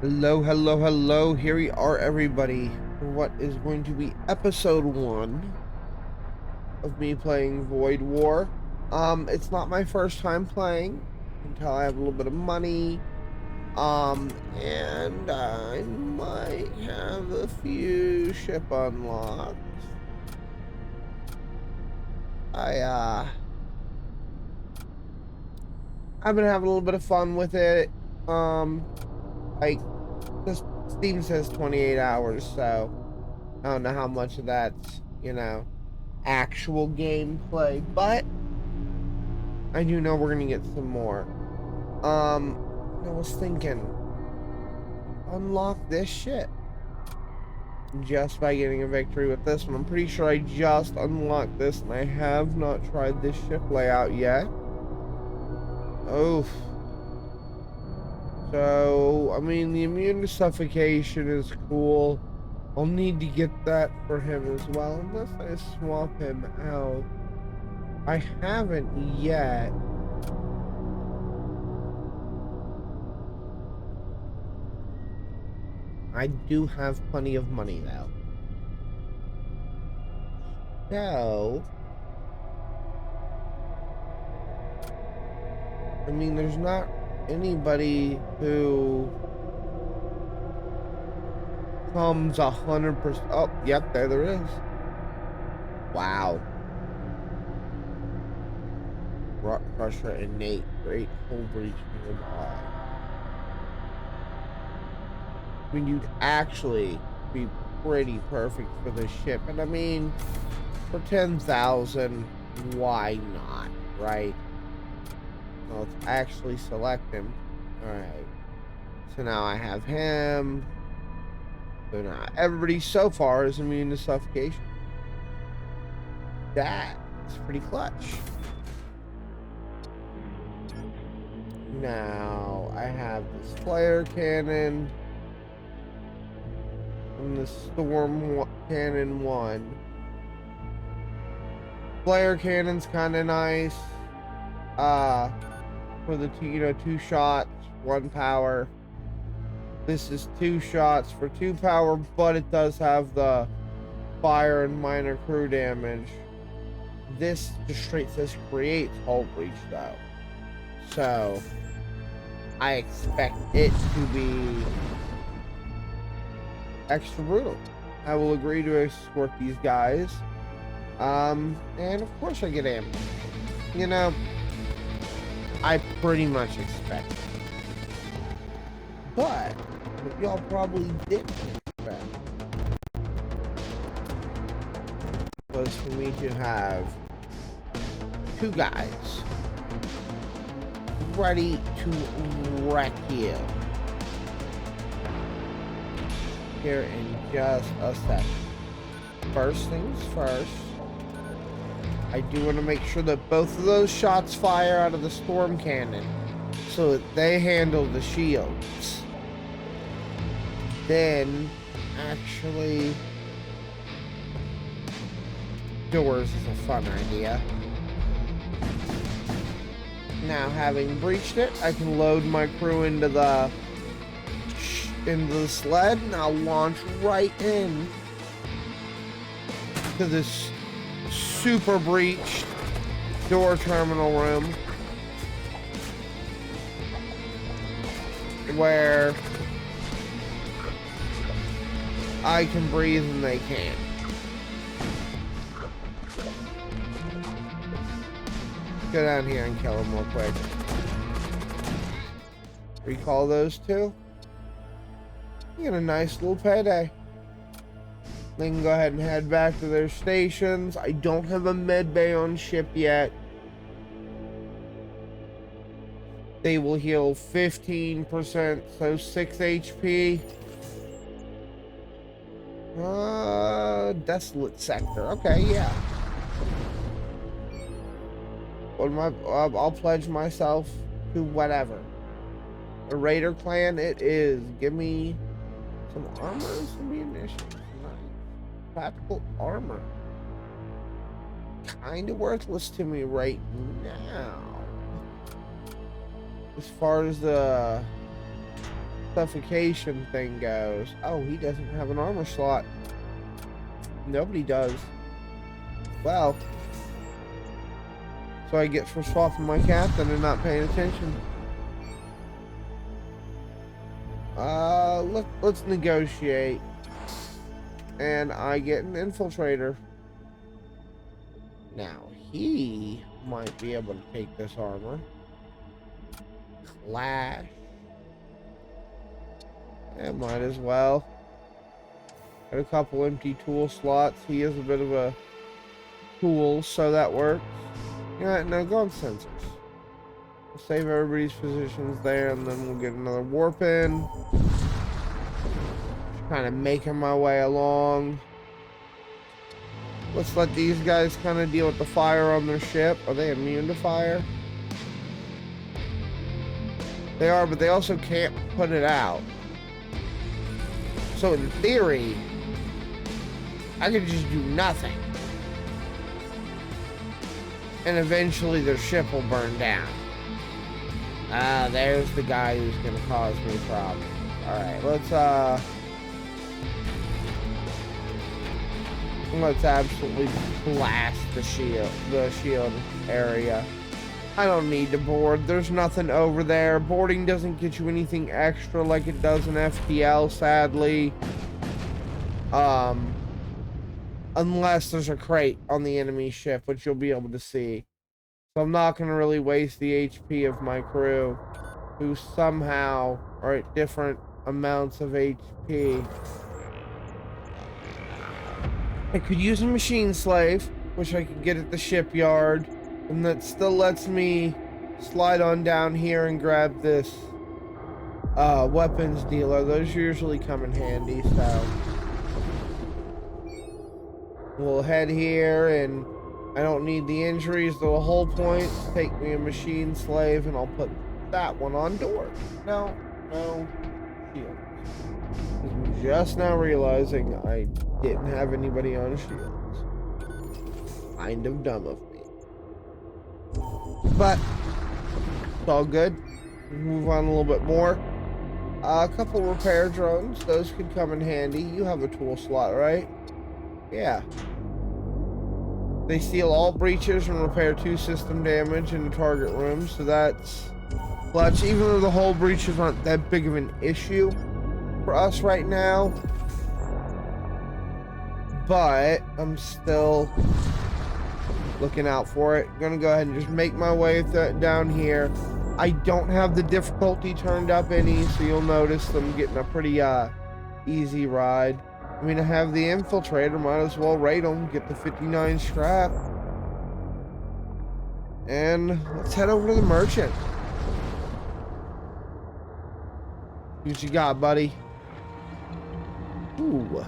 Hello, hello, hello. Here we are, everybody, for what is going to be episode 1 of me playing Void War. It's not my first time playing until I have a little bit of money. And I might have a few ship unlocks. I've been having a little bit of fun with it. Like, this Steam says 28 hours, so I don't know how much of that's, actual gameplay, but I do know we're gonna get some more. I was thinking, unlock this shit just by getting a victory with this one. I'm pretty sure I just unlocked this, and I have not tried this ship layout yet. Oh, so I mean, the immune to suffocation is cool. I'll need to get that for him as well, unless I swap him out. I haven't yet. I do have plenty of money though. So, I mean, there's not anybody who comes 100%. Oh, yep, there is. Wow. Rock Crusher innate, great hull breach nearby. I mean, you'd actually be pretty perfect for this ship, and I mean, for 10,000, why not, right? Well, let's actually select him. All right. So now I have him. So now everybody so far is immune to suffocation. That is pretty clutch. Now I have this flare cannon and the storm cannon 1. Flare cannon's kind of nice. For the two shots, 1 power. This is 2 shots for 2 power, but it does have the fire and minor crew damage. This just straight says creates hull breach though, so I expect it to be extra brutal. I will agree to escort these guys, and of course I get ammo. I pretty much expect it. But what y'all probably didn't expect was for me to have 2 guys ready to wreck you here in just a second. First things first, I do want to make sure that both of those shots fire out of the storm cannon so that they handle the shields. Then, actually, doors is a fun idea. Now, having breached it, I can load my crew into the sled, and I'll launch right in to this super breached door terminal room where I can breathe and they can't. Go down here and kill them real quick. Recall those 2. You get a nice little payday. They can go ahead and head back to their stations. I don't have a med bay on ship yet. They will heal 15%, so 6 HP. Desolate sector. Okay, yeah. What am I? I'll pledge myself to whatever. A Raider clan it is. Give me some armor and some munitions. Nice. Practical armor. Kind of worthless to me right now. As far as the suffocation thing goes. Oh, he doesn't have an armor slot. Nobody does. Well, so I get for swapping my captain and not paying attention. Let's negotiate. And I get an infiltrator. Now, he might be able to take this armor. Clash. Yeah, might as well. Got a couple empty tool slots. He is a bit of a tool, so that works. Yeah, no, go on sensors. We'll save everybody's positions there, and then we'll get another warp in. Just kind of making my way along. Let's let these guys kind of deal with the fire on their ship. Are they immune to fire? They are, but they also can't put it out. So in theory, I could just do nothing. And eventually their ship will burn down. There's the guy who's gonna cause me problems. Alright, let's absolutely blast the shield area. I don't need to board. There's nothing over there. Boarding doesn't get you anything extra like it does in FTL, sadly. Unless there's a crate on the enemy ship, which you'll be able to see. So I'm not going to really waste the HP of my crew, who somehow are at different amounts of HP. I could use a machine slave, which I could get at the shipyard, and that still lets me slide on down here and grab this weapons dealer. Those usually come in handy, so we'll head here, and I don't need the injuries. The whole point, take me a machine slave, and I'll put that one on door. No shields. I'm just now realizing I didn't have anybody on shields. Kind of dumb of me. But it's all good. Move on a little bit more. A couple repair drones. Those could come in handy. You have a tool slot, right? Yeah. They seal all breaches and repair 2 system damage in the target room, so that's clutch. Even though the hull breaches aren't that big of an issue for us right now, but I'm still looking out for it. Gonna go ahead and just make my way down here. I don't have the difficulty turned up any, so you'll notice I'm getting a pretty easy ride. I mean, I have the infiltrator, might as well raid them, get the 59 scrap. And let's head over to the merchant. What you got, buddy? Ooh,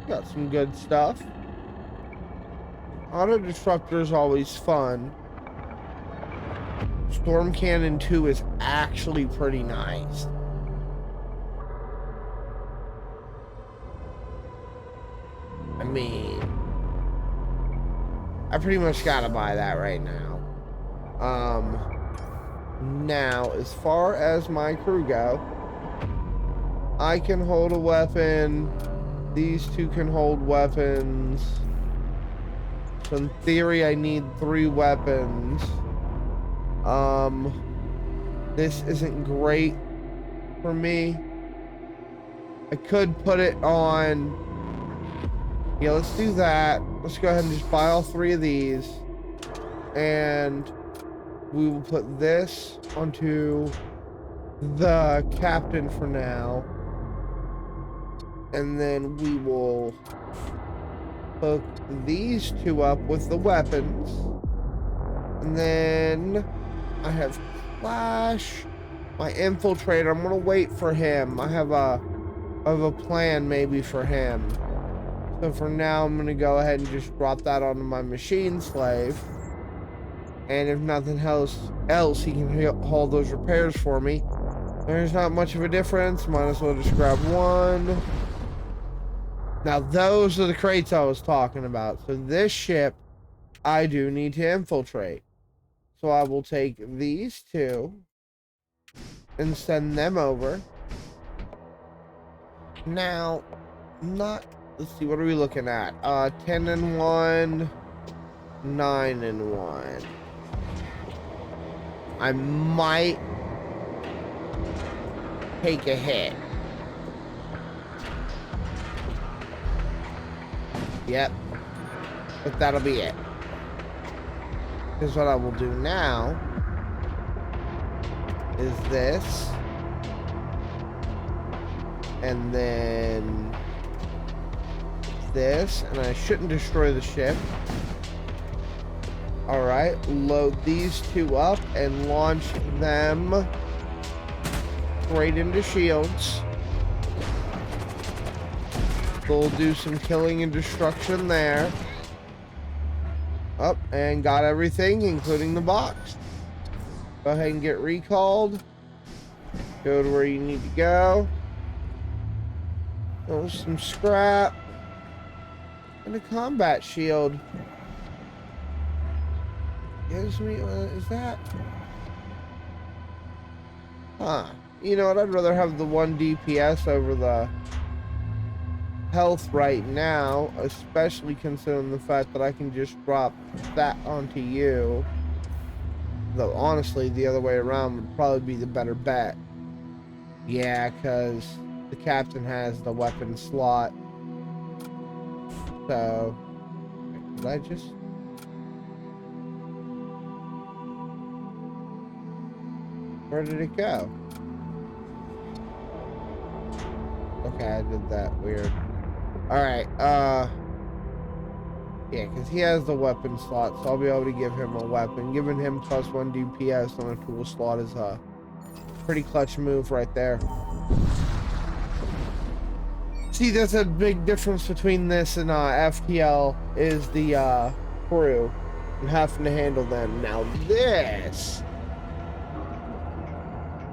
got some good stuff. Auto Disruptor is always fun. Storm Cannon 2 is actually pretty nice. I mean, I pretty much gotta buy that right now. Now, as far as my crew go, I can hold a weapon. These two can hold weapons. So in theory, I need 3 weapons. This isn't great for me. I could put it on. Yeah, let's do that. Let's go ahead and just buy all 3 of these. And we will put this onto the captain for now. And then we will hook these 2 up with the weapons. And then I have Flash, my infiltrator. I'm gonna wait for him. I have a plan maybe for him. So for now, I'm gonna go ahead and just drop that onto my machine slave. And if nothing else, he can haul those repairs for me. There's not much of a difference. Might as well just grab 1. Now those are the crates I was talking about. So this ship, I do need to infiltrate. So I will take these 2 and send them over. Now, not, let's see, what are we looking at? 10 and 1, 9 and 1. I might take a hit. Yep. But that'll be it. Because what I will do now is this. And then this. And I shouldn't destroy the ship. Alright. Load these two up and launch them right into shields. We'll do some killing and destruction there. Up, and got everything, including the box. Go ahead and get recalled. Go to where you need to go. Oh, some scrap. And a combat shield. Gives me, is that? Huh. You know what, I'd rather have the 1 DPS over the health right now, especially considering the fact that I can just drop that onto you. Though honestly, the other way around would probably be the better bet. Yeah, because the captain has the weapon slot. So, did I just... Where did it go? Okay, I did that weird. Alright, yeah, because he has the weapon slot, so I'll be able to give him a weapon. Giving him +1 DPS on a tool slot is a pretty clutch move right there. See, there's a big difference between this and FTL, is the crew and having to handle them. Now this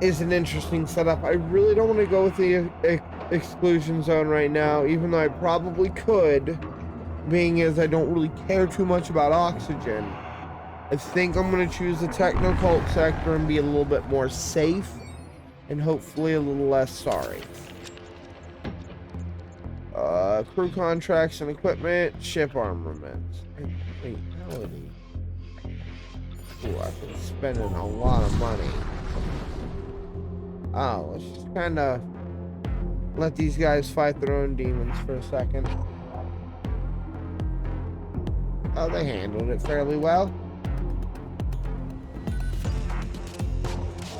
is an interesting setup. I really don't want to go with the exclusion zone right now, even though I probably could, being as I don't really care too much about oxygen. I think I'm going to choose the techno-cult sector and be a little bit more safe, and hopefully a little less sorry. Crew contracts and equipment, ship armaments. Fatality. Ooh, I've been spending a lot of money. Oh, let's just kind of let these guys fight their own demons for a second. Oh, they handled it fairly well.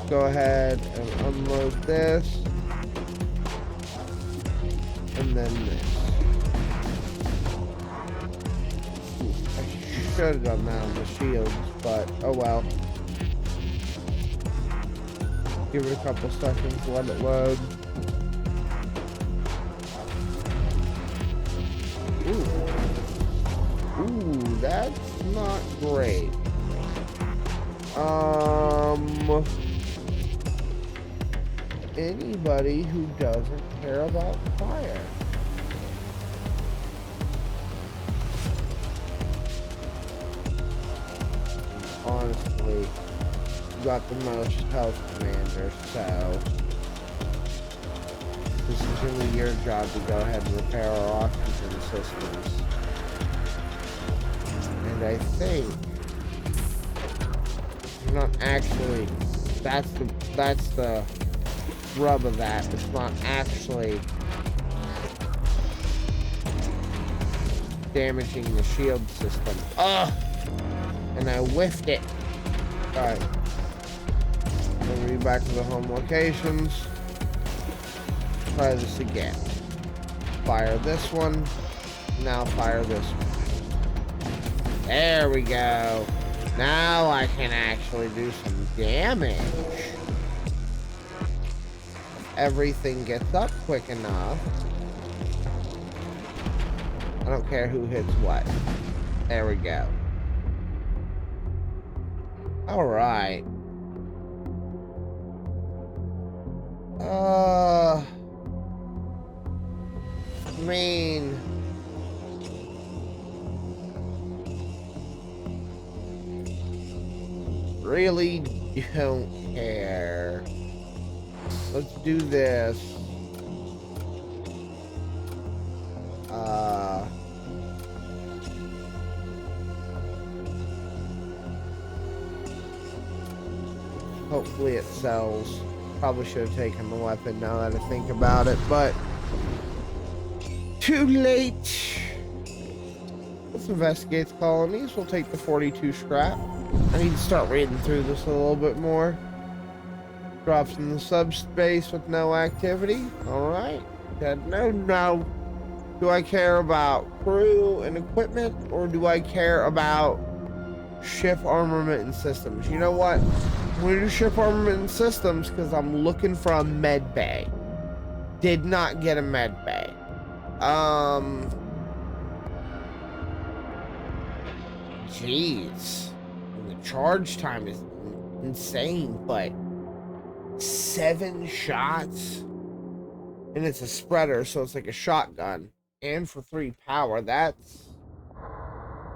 Go ahead and unload this. And then this. I should have done that on the shields, but oh well. Give it a couple seconds, let it load. Ooh, that's not great. Anybody who doesn't care about fire. Honestly, you got the most health, Commander, so this is really your job to go ahead and repair our oxygen systems. And I think you're not actually, that's the rub of that. It's not actually damaging the shield system. Ugh! And I whiffed it. Alright. We'll be back to the home locations. Try this again. Fire this one. Now fire this one. There we go. Now I can actually do some damage. Everything gets up quick enough. I don't care who hits what. There we go. Alright. I mean, really don't care. Let's do this. hopefully it sells. Probably should have taken the weapon now that I think about it, but too late. Let's investigate the colonies. We'll take the 42 scrap. I need to start reading through this a little bit more. Drops in the subspace with no activity. Alright. No. Do I care about crew and equipment, or do I care about ship armament and systems? You know what? I'm going to do ship armament and systems because I'm looking for a med bay. Did not get a med bay. Jeez. The charge time is insane, but 7 shots? And it's a spreader, so it's like a shotgun. And for 3 power, that's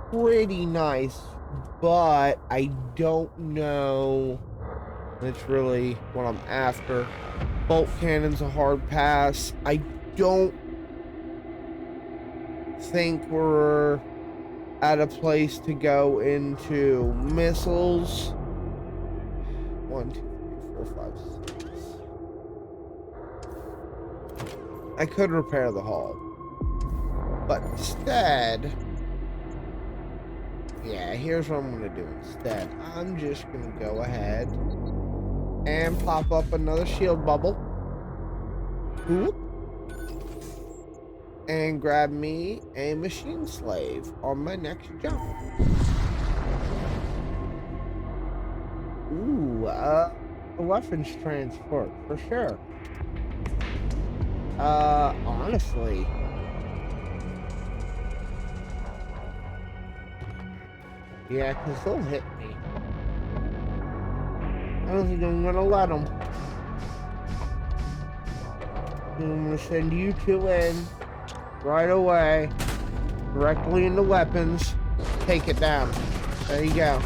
pretty nice. But I don't know. That's really what I'm after. Bolt cannon's a hard pass. I don't think we're at a place to go into missiles. 1, 2, 3, 4, 5, 6. I could repair the hull, but instead, yeah, here's what I'm gonna do instead. I'm just gonna go ahead and pop up another shield bubble. Whoop. And grab me a machine slave on my next jump. Ooh, a weapons transport for sure. Honestly, yeah, because they'll hit me. I don't think I'm gonna let them. I'm gonna send you 2 in right away, directly into weapons. Take it down. There you go.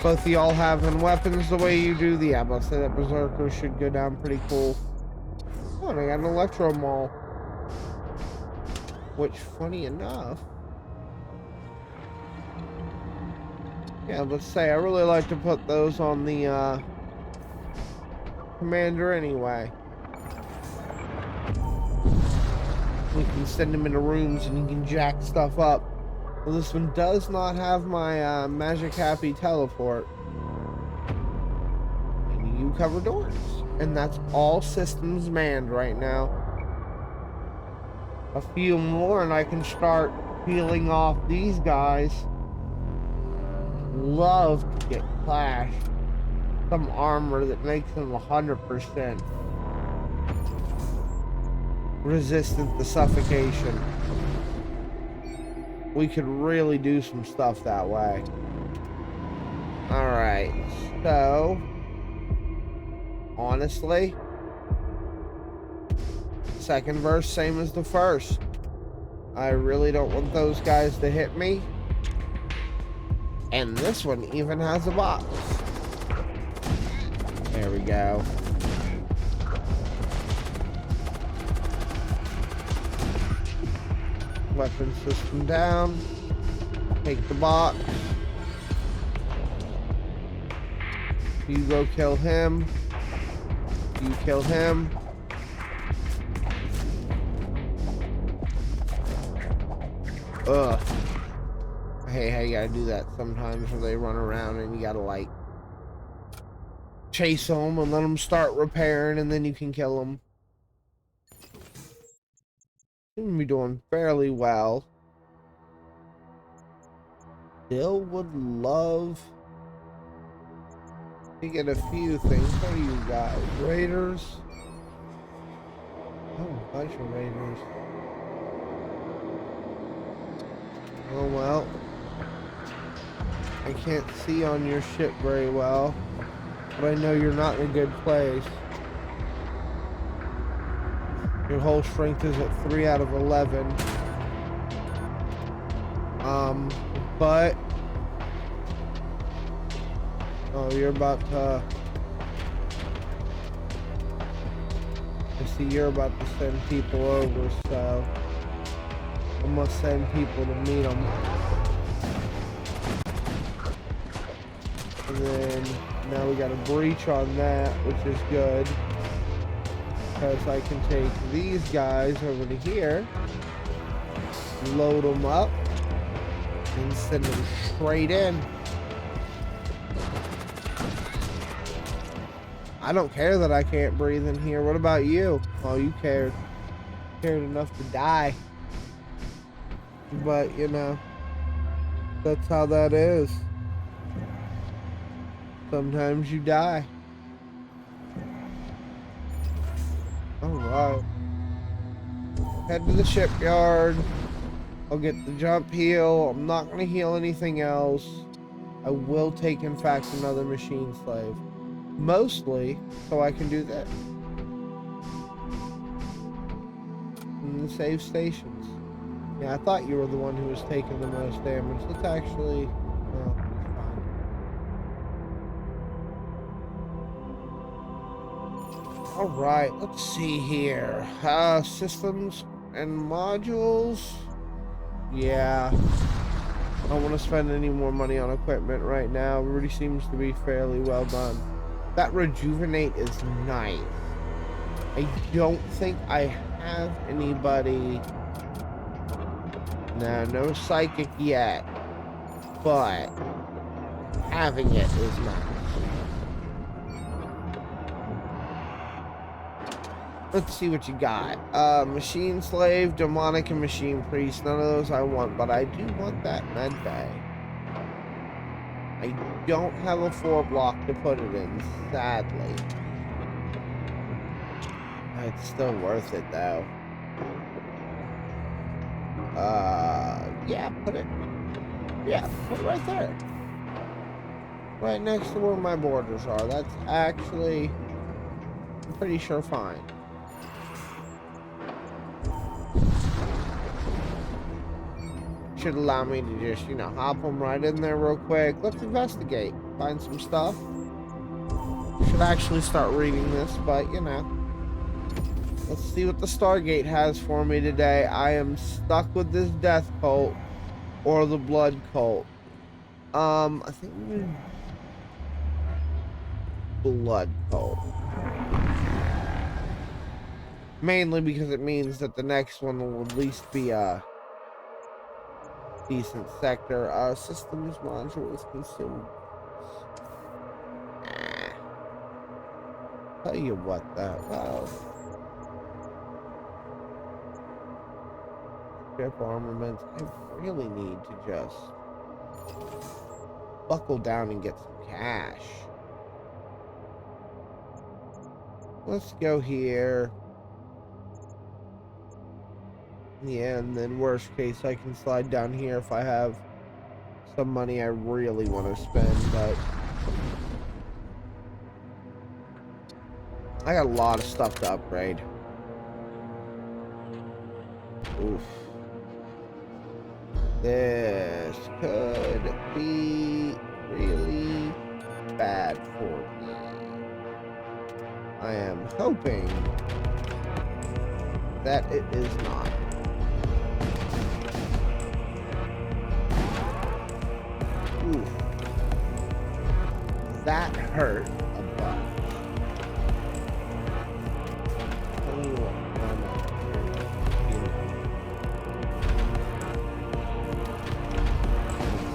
Both of y'all having weapons the way you do. The ammo. Say that Berserker should go down pretty cool. Oh, and I got an Electro Maul. Which, funny enough, yeah, let's say I really like to put those on the commander anyway. We can send him into rooms and he can jack stuff up. Well, this one does not have my Magic Happy teleport. And you cover doors. And that's all systems manned right now. A few more and I can start peeling off these guys. Love to get Clash some armor that makes them 100% resistant to suffocation. We could really do some stuff that way. Alright, so honestly, second verse same as the first. I really don't want those guys to hit me. And this one even has a box. There we go. Weapon system down. Take the box. You go kill him. You kill him. Ugh. I hate how you gotta do that sometimes where they run around and you gotta like chase them and let them start repairing and then you can kill them. Seem to be doing fairly well. Still would love to get a few things. What do you guys? Raiders? Oh, a bunch of raiders. Oh well. I can't see on your ship very well, but I know you're not in a good place. Your whole strength is at 3 out of 11. But oh, you're about to. I see you're about to send people over, so I must send people to meet them. And then now we got a breach on that, which is good. Because I can take these guys over to here, load them up, and send them straight in. I don't care that I can't breathe in here. What about you? Oh, you cared. Cared enough to die. But, you know, that's how that is. Sometimes you die. Alright. Head to the shipyard. I'll get the jump heal. I'm not going to heal anything else. I will take, in fact, another machine slave. Mostly so I can do that. And the save stations. Yeah, I thought you were the one who was taking the most damage. Let's actually... well, it's fine. Alright, let's see here. Systems and modules. Yeah. I don't want to spend any more money on equipment right now. It really seems to be fairly well done. That rejuvenate is nice. I don't think I have anybody... No psychic yet, but having it is nice. Let's see what you got. Machine slave, demonic, and machine priest. None of those I want, but I do want that med bay. I don't have a 4-block to put it in, sadly. It's still worth it though. Yeah, put it right there. Right next to where my borders are. That's actually, I'm pretty sure, fine. Should allow me to just, you know, hop them right in there real quick. Let's investigate. Find some stuff. Should actually start reading this, but, you know. Let's see what the Stargate has for me today. I am stuck with this death cult or the blood cult. I think blood cult. Mainly because it means that the next one will at least be a decent sector. Systems modules consumed. Tell you what, well. Ship armaments. I really need to just buckle down and get some cash. Let's go here. Yeah, and then worst case I can slide down here if I have some money I really want to spend, but I got a lot of stuff to upgrade. Oof. This could be really bad for me. I am hoping that it is not. Oof. That hurt a bunch. Tell you what,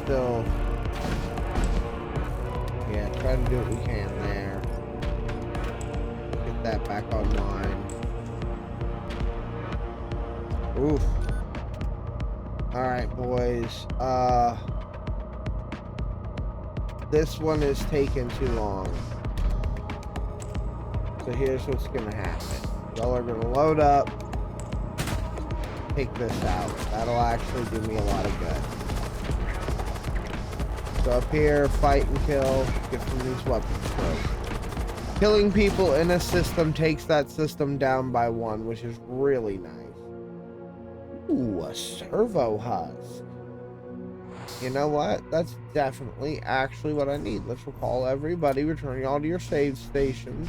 still, yeah, try to do what we can there. Get that back online. Oof. Alright, boys. This one is taking too long. So here's what's gonna happen. Y'all are gonna load up. Take this out. That'll actually do me a lot of good. So up here, fight and kill, get from these weapons first. Killing people in a system takes that system down by 1, which is really nice. Ooh, a servo husk. You know what? That's definitely actually what I need. Let's recall everybody, return y'all to your save stations,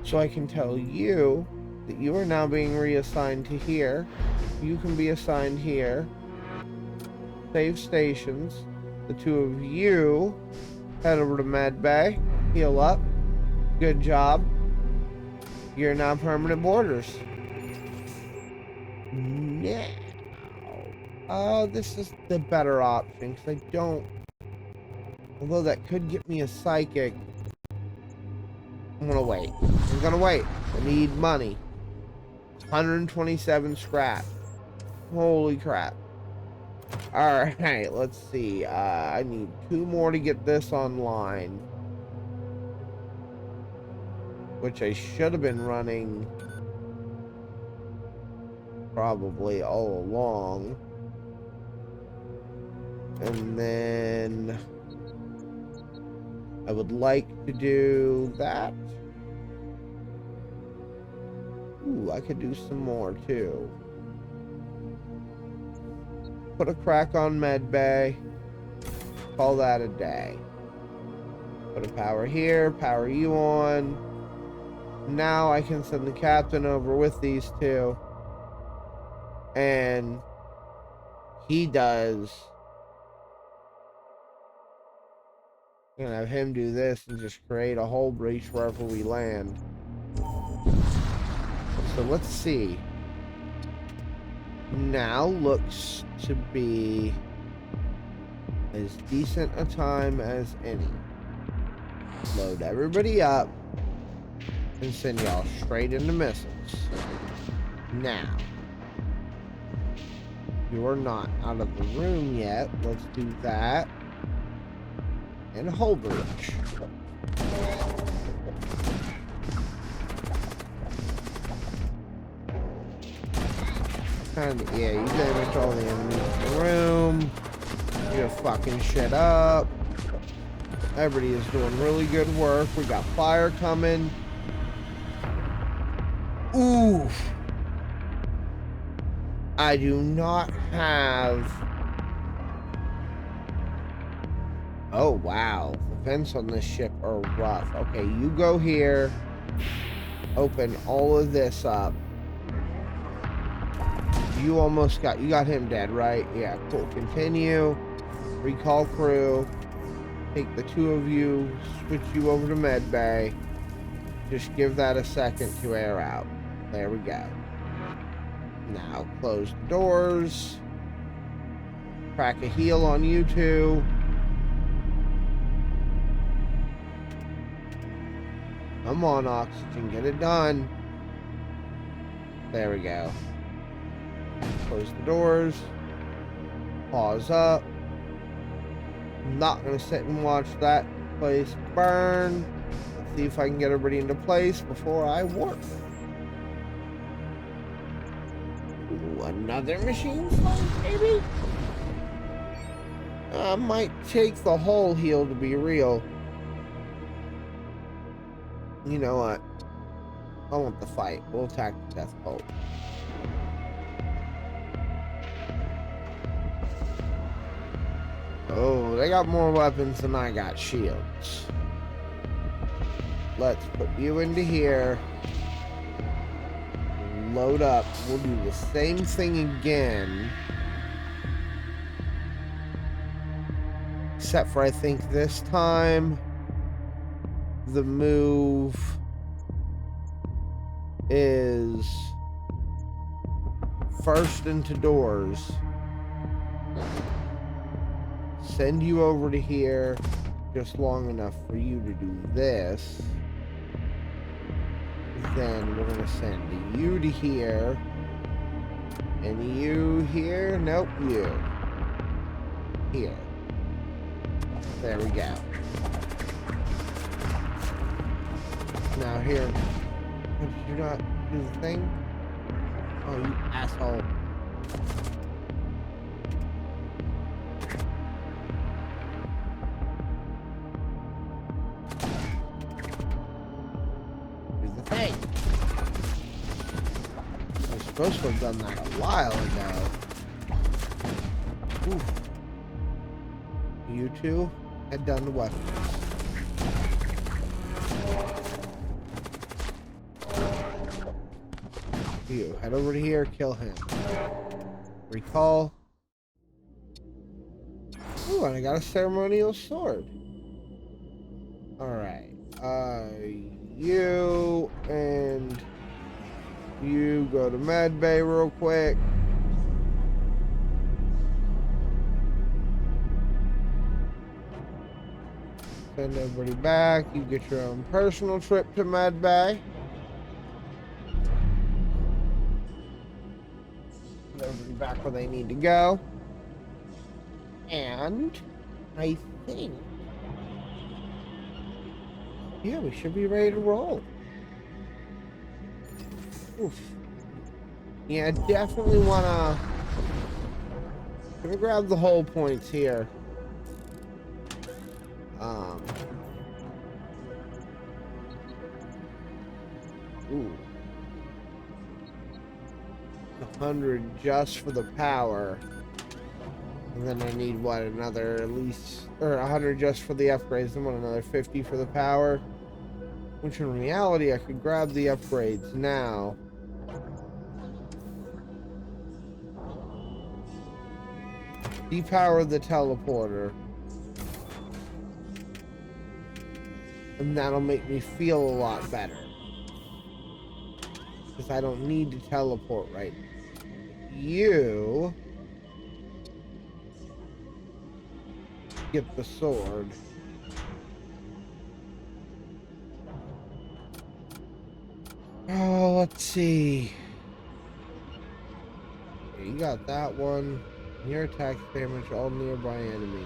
so I can tell you that you are now being reassigned to here. You can be assigned here. Save stations. The two of you Head over to med bay. Heal up. Good job. You're now permanent borders. Now. Oh, this is the better option because I don't. Although that could get me a psychic. I'm gonna wait. I'm gonna wait. I need money. 127 scrap. Holy crap. Alright, let's see. I need 2 more to get this online. Which I should have been running probably all along. And then I would like to do that. Ooh, I could do some more too. Put a crack on med bay. Call that a day. Put a power here, power you on. Now I can send the captain over with these 2. And he does. I'm gonna have him do this and just create a whole breach wherever we land. So let's see. Now looks to be as decent a time as any. Load everybody up and send y'all straight into missiles. Now, you're not out of the room yet. Let's do that. And a whole breach. And yeah, you damage all the enemies in the room. You're fucking shit up. Everybody is doing really good work. We got fire coming. Oof. I do not have... Oh, wow. The vents on this ship are rough. Okay, you go here. Open all of this up. You almost got... You got him dead, right? Yeah, cool. Continue. Recall crew. Take the 2 of you. Switch you over to med bay. Just give that a second to air out. There we go. Now, close the doors. Crack a heal on you 2. Come on, oxygen. Get it done. There we go. Close the doors. Pause up. I'm not going to sit and watch that place burn. Let's see if I can get everybody into place before I warp. Ooh, another machine fight, maybe? Might take the whole heal to be real. You know what? I want the fight. We'll attack the death bolt. Oh, they got more weapons than I got shields. Let's put you into here. Load up. We'll do the same thing again. Except for I think this time the move is first into doors. Send you over to here just long enough for you to do this. Then we're gonna send you to here. And you here? Nope, you. Here. There we go. Now here. Did you not do the thing? Oh, you asshole. Do the thing. I was supposed to have done that a while ago. Oof. You two had done the weapons. You head over to here, kill him. Recall. Ooh, and I got a ceremonial sword. Alright. You and you go to med bay real quick. Send everybody back. You get your own personal trip to med bay. Send everybody back where they need to go. And I think, yeah, we should be ready to roll. Oof. Yeah, I definitely wanna grab the whole points here. Ooh. 100 just for the power. And then I need, what, another at least, or 100 just for the upgrades, and what, another 50 for the power? Which in reality, I could grab the upgrades now. Depower the teleporter. And that'll make me feel a lot better. Because I don't need to teleport right now. You get the sword. Oh, let's see. Okay, you got that one. Near attack damage all nearby enemies.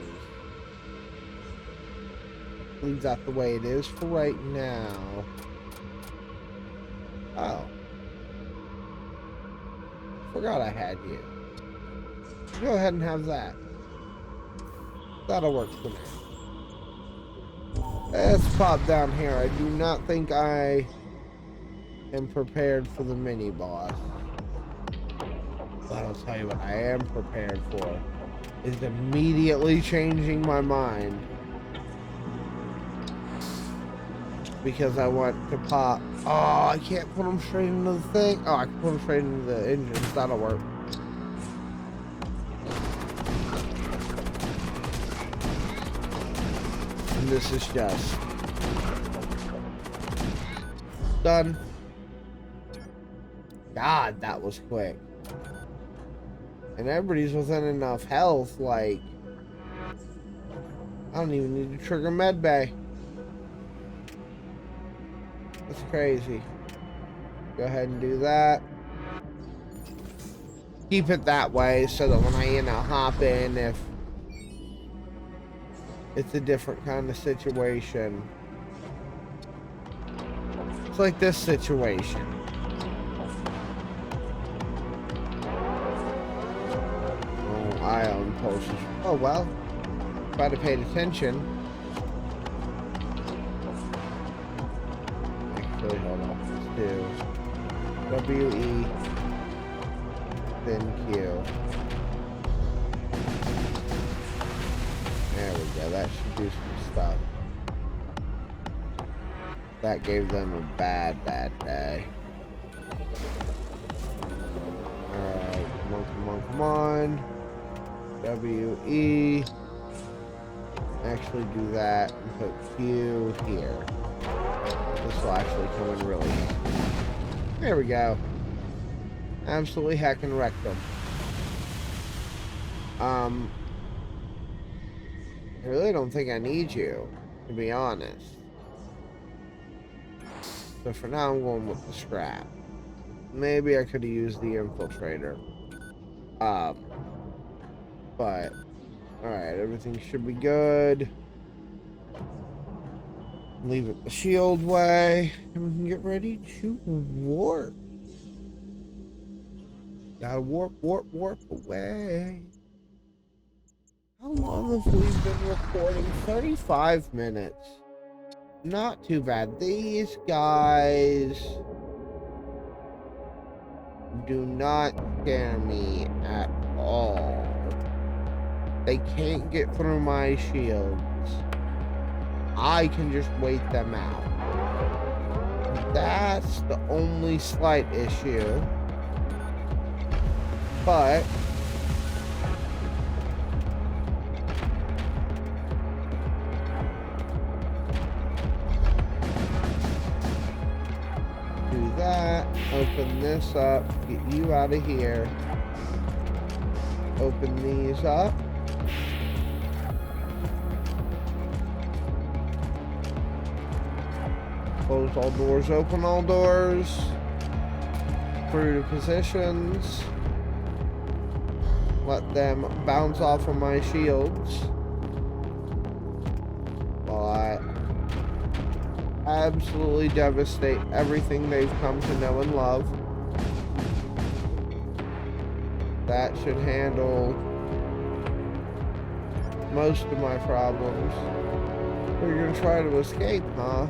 Leave that the way it is for right now. Oh. Forgot I had you. Go ahead and have that. That'll work for me. Let's pop down here. I do not think I am prepared for the mini boss. But I'll tell you what I am prepared for is immediately changing my mind. Because I want to pop. Oh, I can't put them straight into the thing. Oh, I can put them straight into the engines. That'll work. And this is just done. God, that was quick. And everybody's within enough health, like, I don't even need to trigger med bay. That's crazy. Go ahead and do that. Keep it that way so that when I, hop in, if it's a different kind of situation. It's like this situation. Oh, ion pulses. Oh, well. If I'd have paid attention. Actually, hold on. Let's do W-E, then Q. There we go. That should do some stuff. That gave them a bad day. Alright, come on. W-E. Actually do that and put Q here. This will actually come in really handy. There we go. Absolutely heckin' wrecked them. I really don't think I need you, to be honest. So for now, I'm going with the scrap. Maybe I could have used the infiltrator. But, alright, everything should be good. Leave it the shield way, and we can get ready to warp. Gotta warp away. How long have we been recording? 35 minutes. Not too bad. These guys do not scare me at all. They can't get through my shields. I can just wait them out. That's the only slight issue. But that. Open this up. Get you out of here. Open these up. Close all doors, open all doors. Through to positions. Let them bounce off of my shields. While I absolutely devastate everything they've come to know and love. That should handle most of my problems. You're gonna try to escape, huh?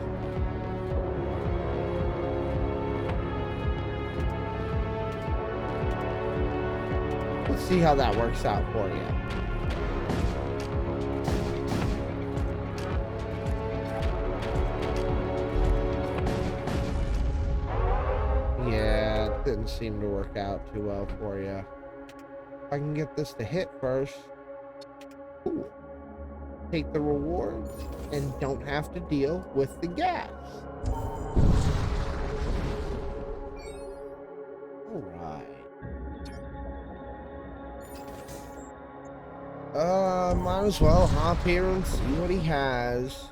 Let's see how that works out for you. Yeah, it didn't seem to work out too well for you. If I can get this to hit first. Cool. Take the rewards and don't have to deal with the gas. Alright. Might as well hop here and see what he has.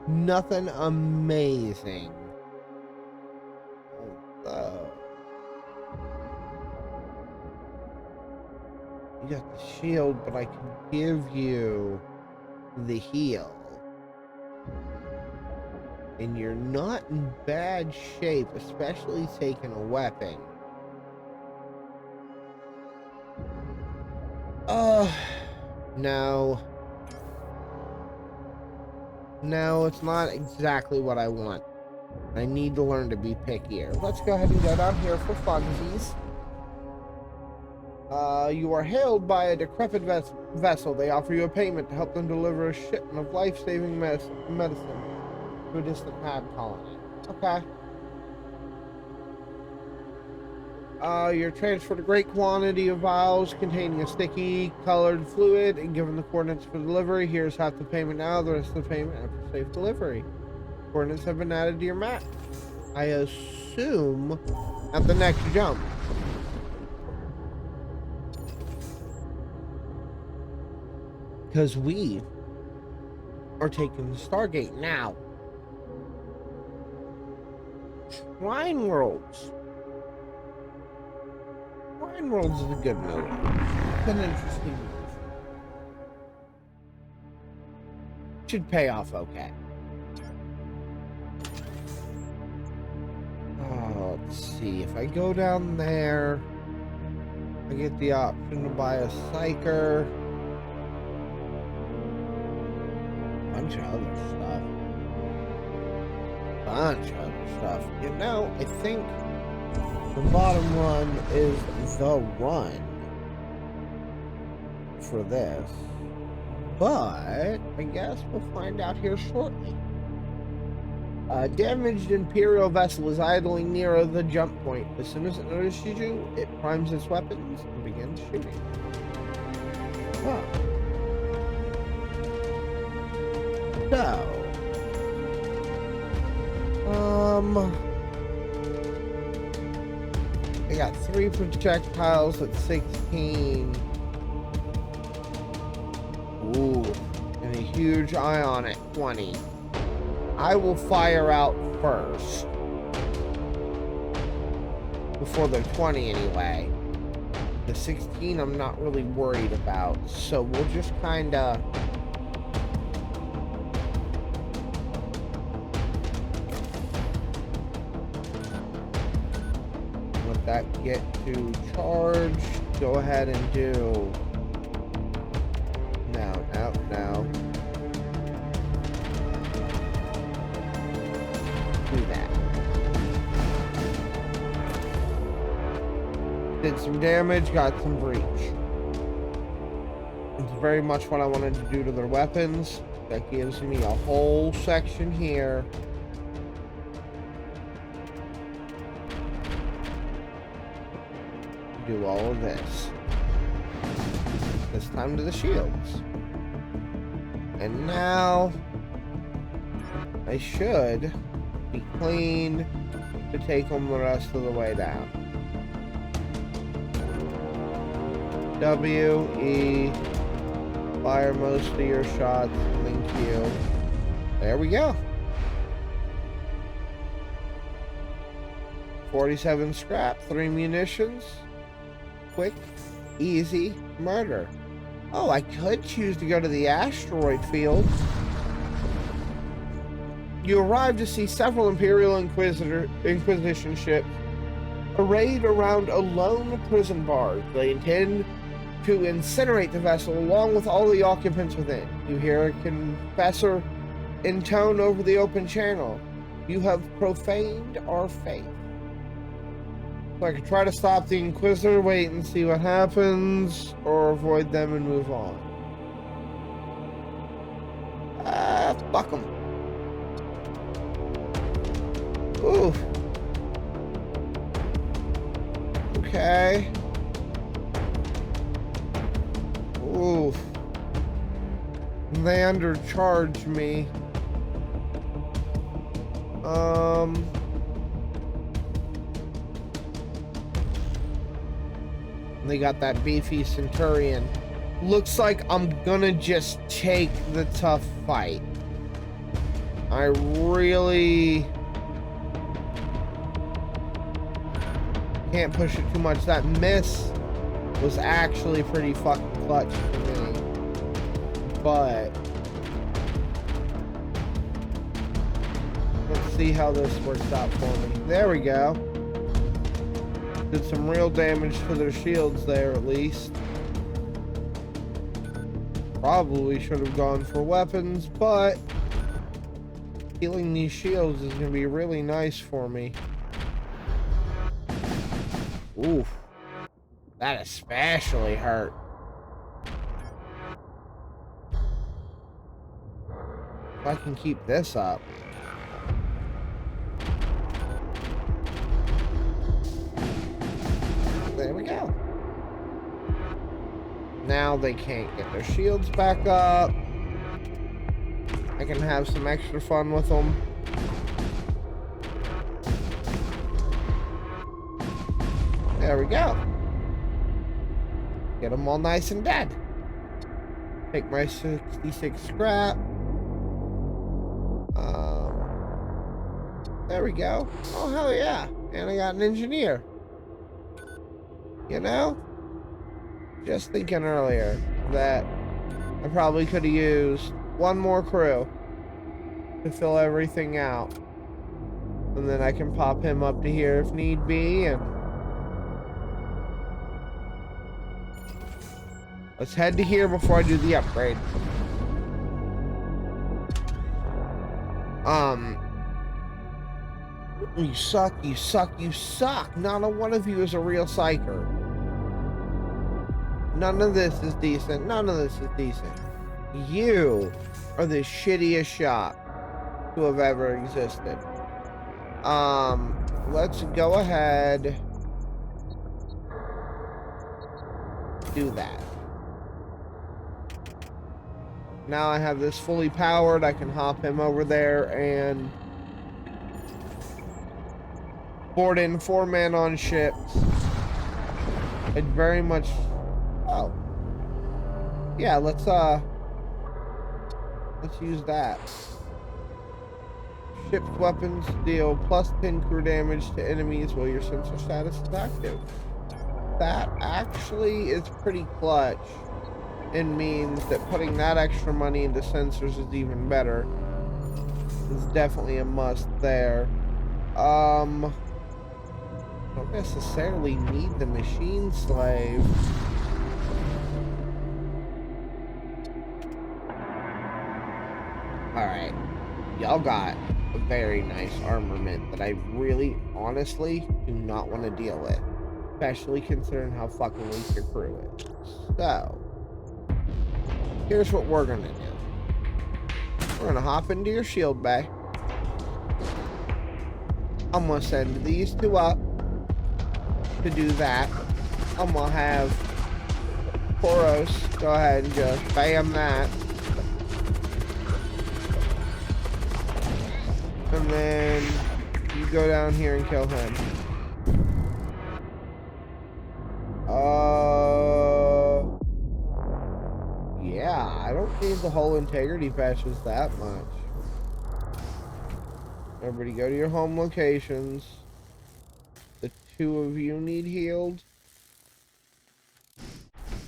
Nothing amazing. Although, you got the shield, but I can give you the heal. And you're not in bad shape, especially taking a weapon. No. No, it's not exactly what I want. I need to learn to be pickier. Let's go ahead and go down here for funsies. You are hailed by a decrepit vessel. They offer you a payment to help them deliver a shipment of life-saving medicine to a distant mad colony. Okay. You're transferred a great quantity of vials containing a sticky colored fluid, and given the coordinates for delivery, here's half the payment now, the rest of the payment after safe delivery. Coordinates have been added to your map. I assume at the next jump. Because we are taking the Stargate now. Shrine Worlds. Shrine Worlds is a good movie. It's an interesting movie. Should pay off okay. Oh, let's see. If I go down there, I get the option to buy a Psyker. Bunch of other stuff. You know, I think the bottom run is the run for this. But I guess we'll find out here shortly. A damaged Imperial vessel is idling near the jump point. As soon as it notices you, it primes its weapons and begins shooting. Huh. So, I got 3 projectiles at 16. Ooh, and a huge ion at 20. I will fire out first. Before the 20 anyway. The 16 I'm not really worried about, so we'll just kinda that get to charge. Go ahead and do now. Do that. Did some damage, got some breach. It's very much what I wanted to do to their weapons. That gives me a whole section here. Do all of this. This time to the shields. And now I should be clean to take them the rest of the way down. W, E, fire most of your shots, and then Q. There we go. 47 scrap, 3 munitions. Quick, easy murder. Oh, I could choose to go to the asteroid field. You arrive to see several Imperial Inquisition ships arrayed around a lone prison barge. They intend to incinerate the vessel along with all the occupants within. You hear a confessor intone over the open channel. You have profaned our faith. So I could try to stop the Inquisitor, wait and see what happens, or avoid them and move on. Fuck them. Ooh. Okay. Ooh. They undercharged me. They got that beefy Centurion. Looks like I'm gonna just take the tough fight. I really can't push it too much. That miss was actually pretty fucking clutch for me. But let's see how this works out for me. There we go. Did some real damage to their shields there, at least. Probably should have gone for weapons, but healing these shields is going to be really nice for me. Oof. That especially hurt. If I can keep this up. There we go. Now they can't get their shields back up. I can have some extra fun with them. There we go. Get them all nice and dead. Take my 66 scrap. There we go. Oh, hell yeah. And I got an engineer. You know? Just thinking earlier that I probably could have used one more crew to fill everything out. And then I can pop him up to here if need be. And let's head to here before I do the upgrade. You suck, you suck, you suck. Not a one of you is a real psyker. None of this is decent. None of this is decent. You are the shittiest shot to have ever existed. Let's go ahead. Do that. Now I have this fully powered. I can hop him over there and board in 4 men on ships. It very much. Oh. Yeah, let's use that. Ship's weapons deal plus 10 crew damage to enemies while your sensor status is active. That actually is pretty clutch. It means that putting that extra money into sensors is even better. It's definitely a must there. Don't necessarily need the machine slave. Alright. Y'all got a very nice armament that I really, honestly, do not want to deal with. Especially considering how fucking weak your crew is. So, here's what we're gonna do. We're gonna hop into your shield bay. I'm gonna send these 2 up to do that. I'm gonna have Poros go ahead and just bam that. And then you go down here and kill him. Yeah, I don't need the whole integrity patches that much. Everybody go to your home locations. The two of you need healed.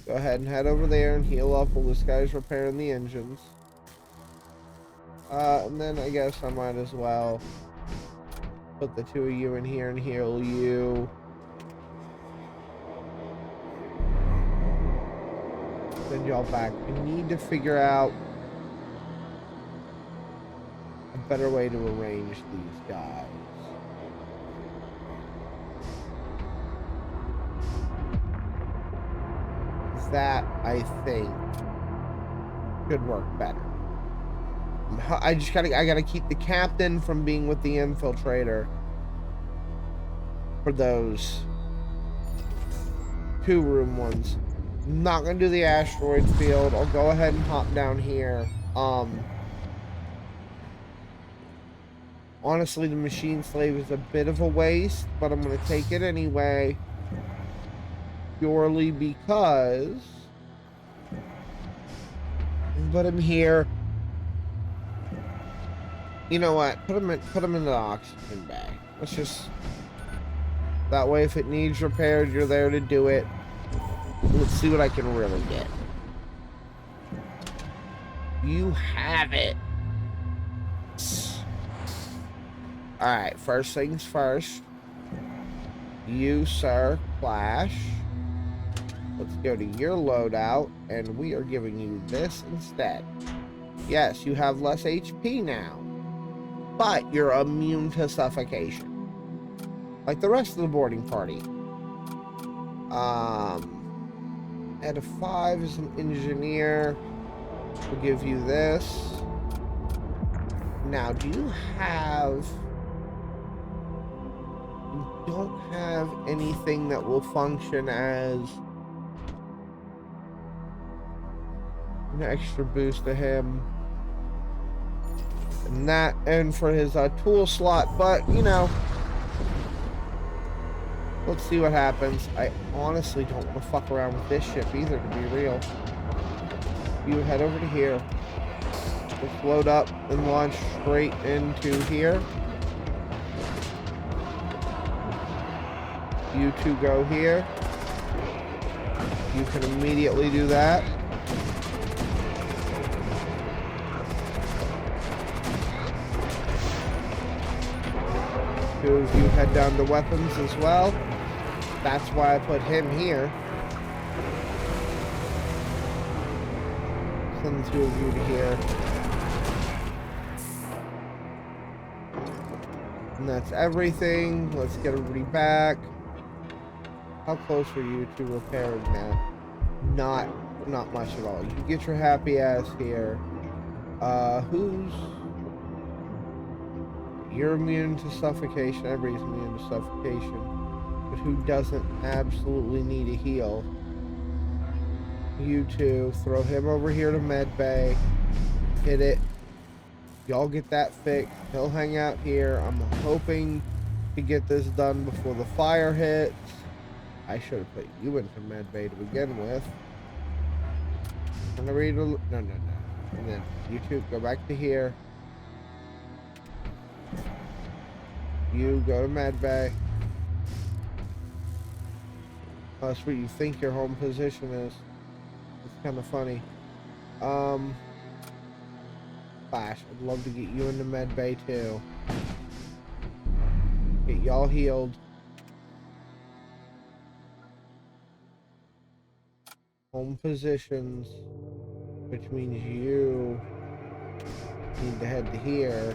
Go ahead and head over there and heal up while this guy's repairing the engines. And then I guess I might as well put the two of you in here and heal you. Send y'all back. We need to figure out a better way to arrange these guys. That, I think, could work better. I gotta keep the captain from being with the infiltrator for those 2-room ones. I'm not gonna do the asteroid field. I'll go ahead and hop down here. Honestly, the machine slave is a bit of a waste, but I'm gonna take it anyway. Purely because put him here. You know what? Put him in the oxygen bay. Let's just that way if it needs repaired, you're there to do it. Let's see what I can really get. You have it. Alright, first things first. You, sir, Clash. Let's go to your loadout, and we are giving you this instead. Yes, you have less HP now, but you're immune to suffocation. Like the rest of the boarding party. At a 5 is an engineer. We'll give you this. Now, do you have... You don't have anything that will function as an extra boost to him. And that, and for his tool slot, but, you know, let's see what happens. I honestly don't want to fuck around with this ship either, to be real. You head over to here. Let's load up and launch straight into here. You two go here. You can immediately do that. Two of you head down to weapons as well. That's why I put him here. Send the two of you to here. And that's everything. Let's get everybody back. How close are you to repairing now? Not much at all. You get your happy ass here. You're immune to suffocation. Everybody's immune to suffocation. But who doesn't absolutely need a heal? You two. Throw him over here to medbay. Hit it. Y'all get that fixed. He'll hang out here. I'm hoping to get this done before the fire hits. I should have put you into medbay to begin with. I'm gonna read no. And then you two go back to here. You go to medbay. That's where you think your home position is. It's kind of funny. Flash, I'd love to get you into medbay too. Get y'all healed. Home positions, which means you need to head to here.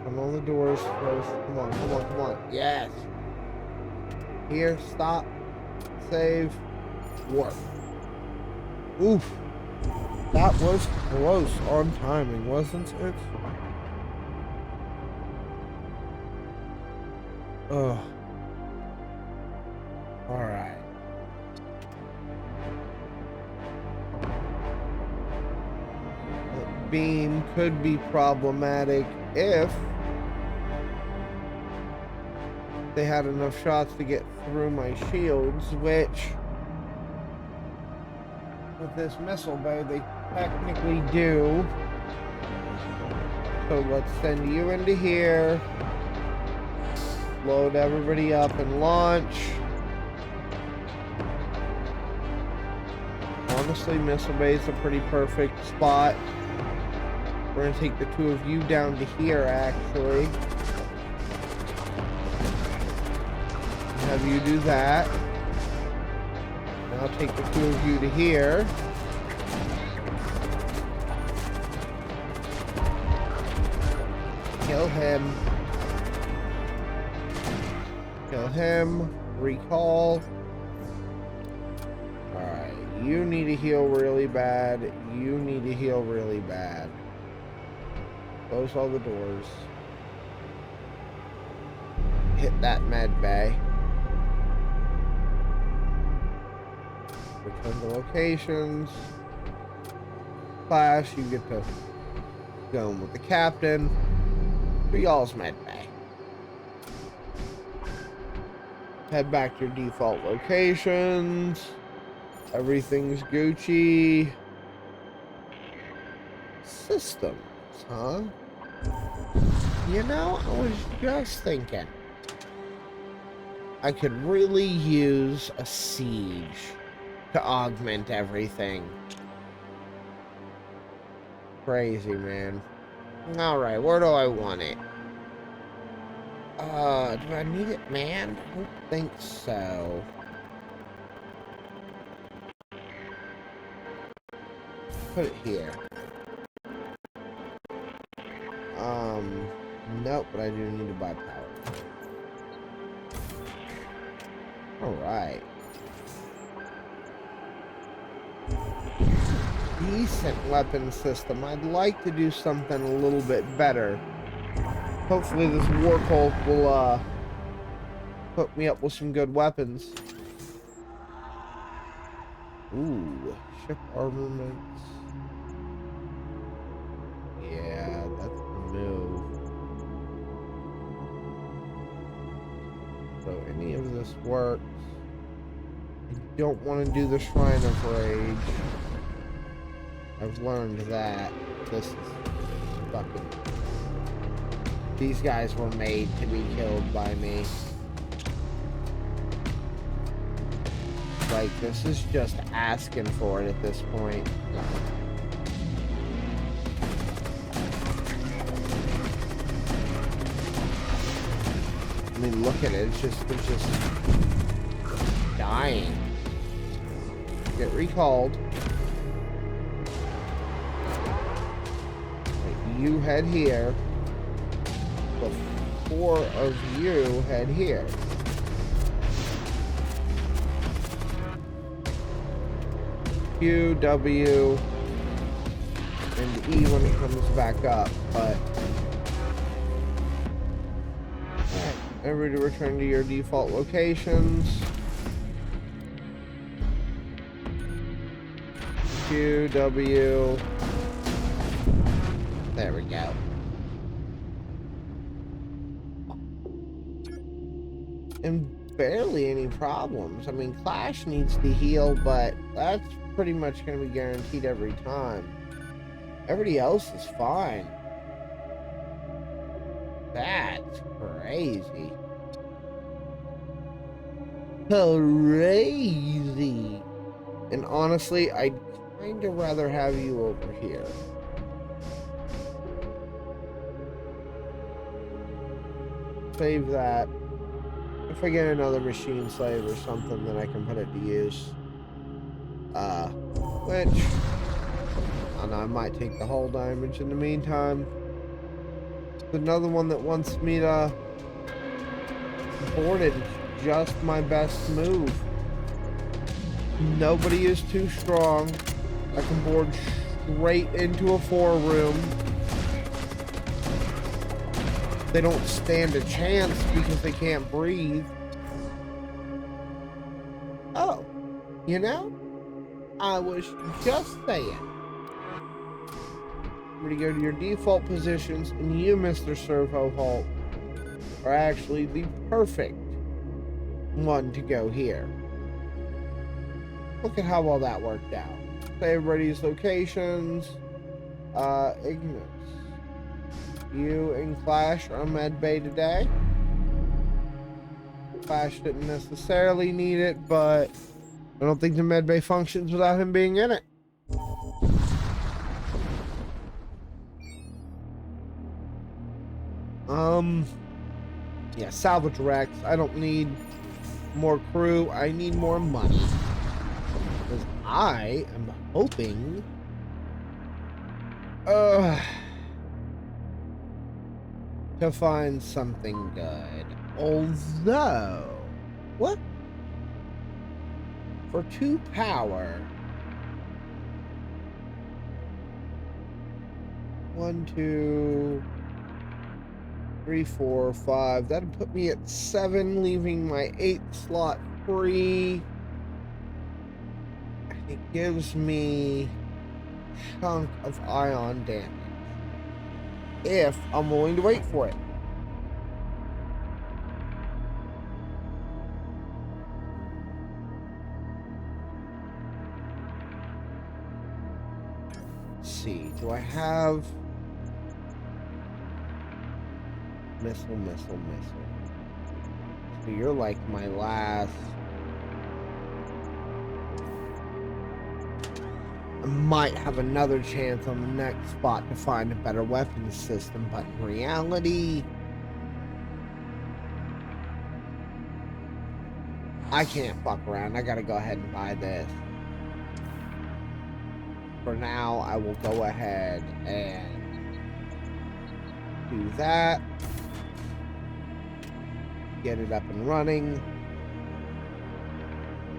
Open all the doors first. Come on, come on, come on. Yes! Here, stop, save, warp. Oof. That was close on timing, wasn't it? Ugh. Alright. beam could be problematic if they had enough shots to get through my shields, which with this missile bow they technically do. So let's send you into here, load everybody up and launch. Honestly, missile bay is a pretty perfect spot. We're gonna take the two of you down to here, actually. Have you do that. And I'll take the two of you to here. Kill him. Kill him. Recall. Alright, you need to heal really bad. You need to heal really bad. Close all the doors. Hit that med bay. Return to locations. Clash, you get to go in with the captain. For y'all's med bay. Head back to your default locations. Everything's Gucci. Systems, huh? You know, I was just thinking I could really use a siege to augment everything. Crazy, man. Alright, where do I want it? Do I need it manned? I don't think so. Put it here. Nope, but I do need to buy power. Alright. Decent weapon system. I'd like to do something a little bit better. Hopefully this War Cult will hook me up with some good weapons. Ooh, ship armaments. Yeah, that's the move. So any of this works. I don't want to do the Shrine of Rage. I've learned that. This is fucking... These guys were made to be killed by me. Like, this is just asking for it at this point. I mean, look at it. It's just dying. Get recalled. You head here. The four of you head here. Q, W, and E when it comes back up, but alright, everybody return to your default locations. Q, W, there we go. And barely any problems. I mean, Clash needs to heal, but that's pretty much going to be guaranteed every time. Everybody else is fine. That's crazy. Crazy. And honestly, I'd kind of rather have you over here. Save that. If I get another machine slave or something, then I can put it to use. Which, I don't know, I might take the hull damage in the meantime. There's another one that wants me to board it. It's just my best move. Nobody is too strong. I can board straight into a 4-room. They don't stand a chance because they can't breathe. Oh, you know, I was just saying. everybody go to your default positions, and you, Mr. Servo Halt, are actually the perfect one to go here. Look at how well that worked out. Say everybody's locations. Ignis. You and Clash are on med bay today. Clash didn't necessarily need it, but I don't think the med bay functions without him being in it. Yeah, salvage Rex. I don't need more crew. I need more money. Because I am hoping to find something good. Although, what? For 2 power. 1, 2, 3, 4, 5. That'd put me at 7, leaving my 8th slot free. It gives me a chunk of ion damage if I'm willing to wait for it. Let's see, do I have missile? So you're like my last. I might have another chance on the next spot to find a better weapon system, but in reality, I can't fuck around. I gotta go ahead and buy this. For now, I will go ahead and do that. Get it up and running.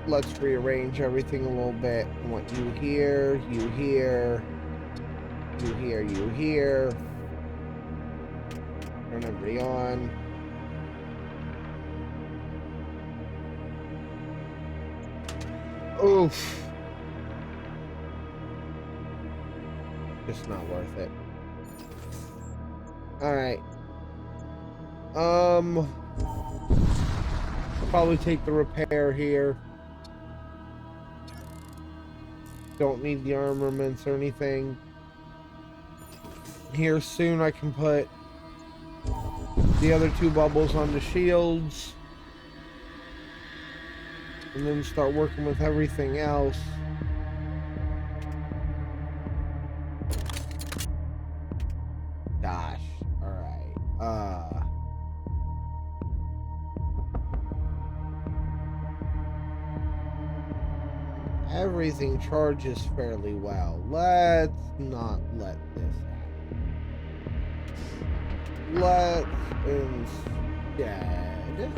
Let's rearrange everything a little bit. I want you here, you here, you here, you here. Turn everybody on. Oof. Just not worth it. Alright. Probably take the repair here. Don't need the armaments or anything. Here soon I can put the other 2 bubbles on the shields. And then start working with everything else. Gosh. Alright. Everything charges fairly well. Let's not let this happen. Let's instead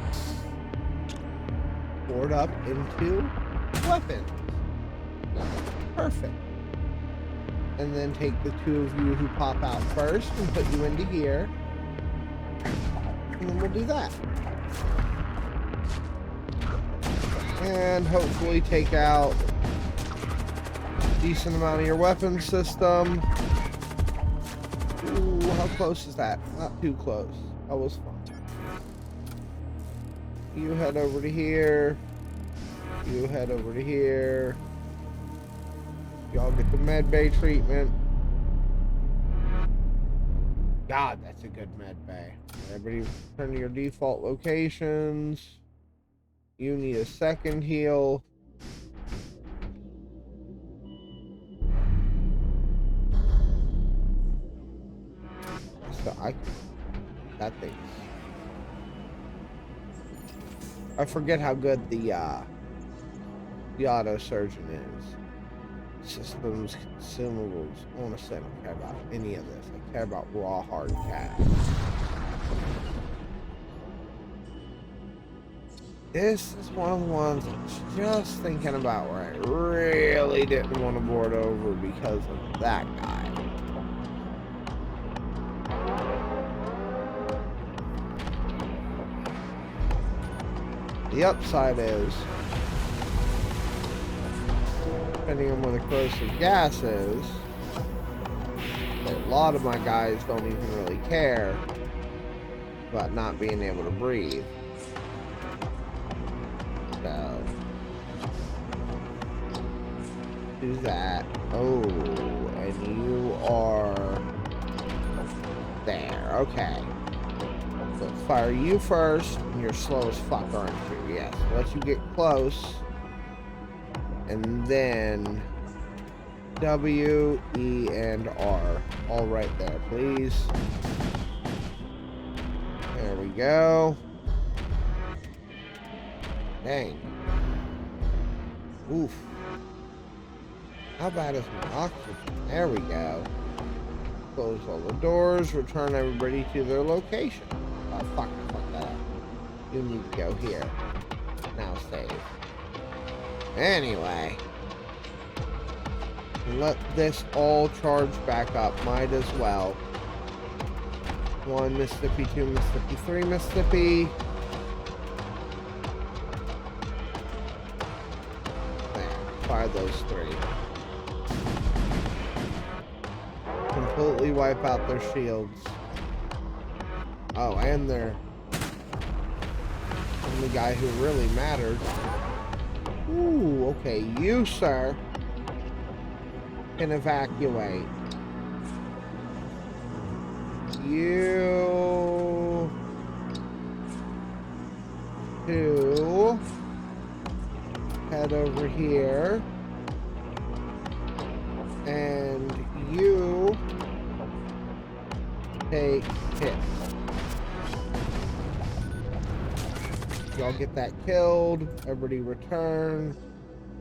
board up into weapons. Perfect. And then take the 2 of you who pop out first and put you into here. And then we'll do that. And hopefully take out a decent amount of your weapon system. Ooh, how close is that? Not too close. That was fun. You head over to here. You head over to here. Y'all get the med bay treatment. God, that's a good med bay. Everybody return to your default locations. You need a second heal. So that thing. I forget how good the auto surgeon is. Systems, consumables. I want to say I don't care about any of this. I care about raw hard cash. This is one of the ones I was just thinking about where I really didn't want to board over because of that guy. The upside is, depending on where the corrosive gas is, there we lot of my guys don't even really care about not being able to breathe. So do that. Oh, and you are there. Okay. So fire you first, and you're slow as fuck, aren't you? Yes. Let you get close, and then W, E, and R. All right there, please. There we go. Dang. Oof. How bad is my oxygen? There we go. Close all the doors. Return everybody to their location. Oh, fuck that up. You need to go here. Now save. Anyway. Let this all charge back up. Might as well. 1 Mississippi, 2 Mississippi, 3 Mississippi. There. Fire those 3. Completely wipe out their shields. Oh, and their only guy who really mattered. Ooh, okay. You, sir, can evacuate. You two head over here, and you take hits. Y'all get that killed. Everybody return,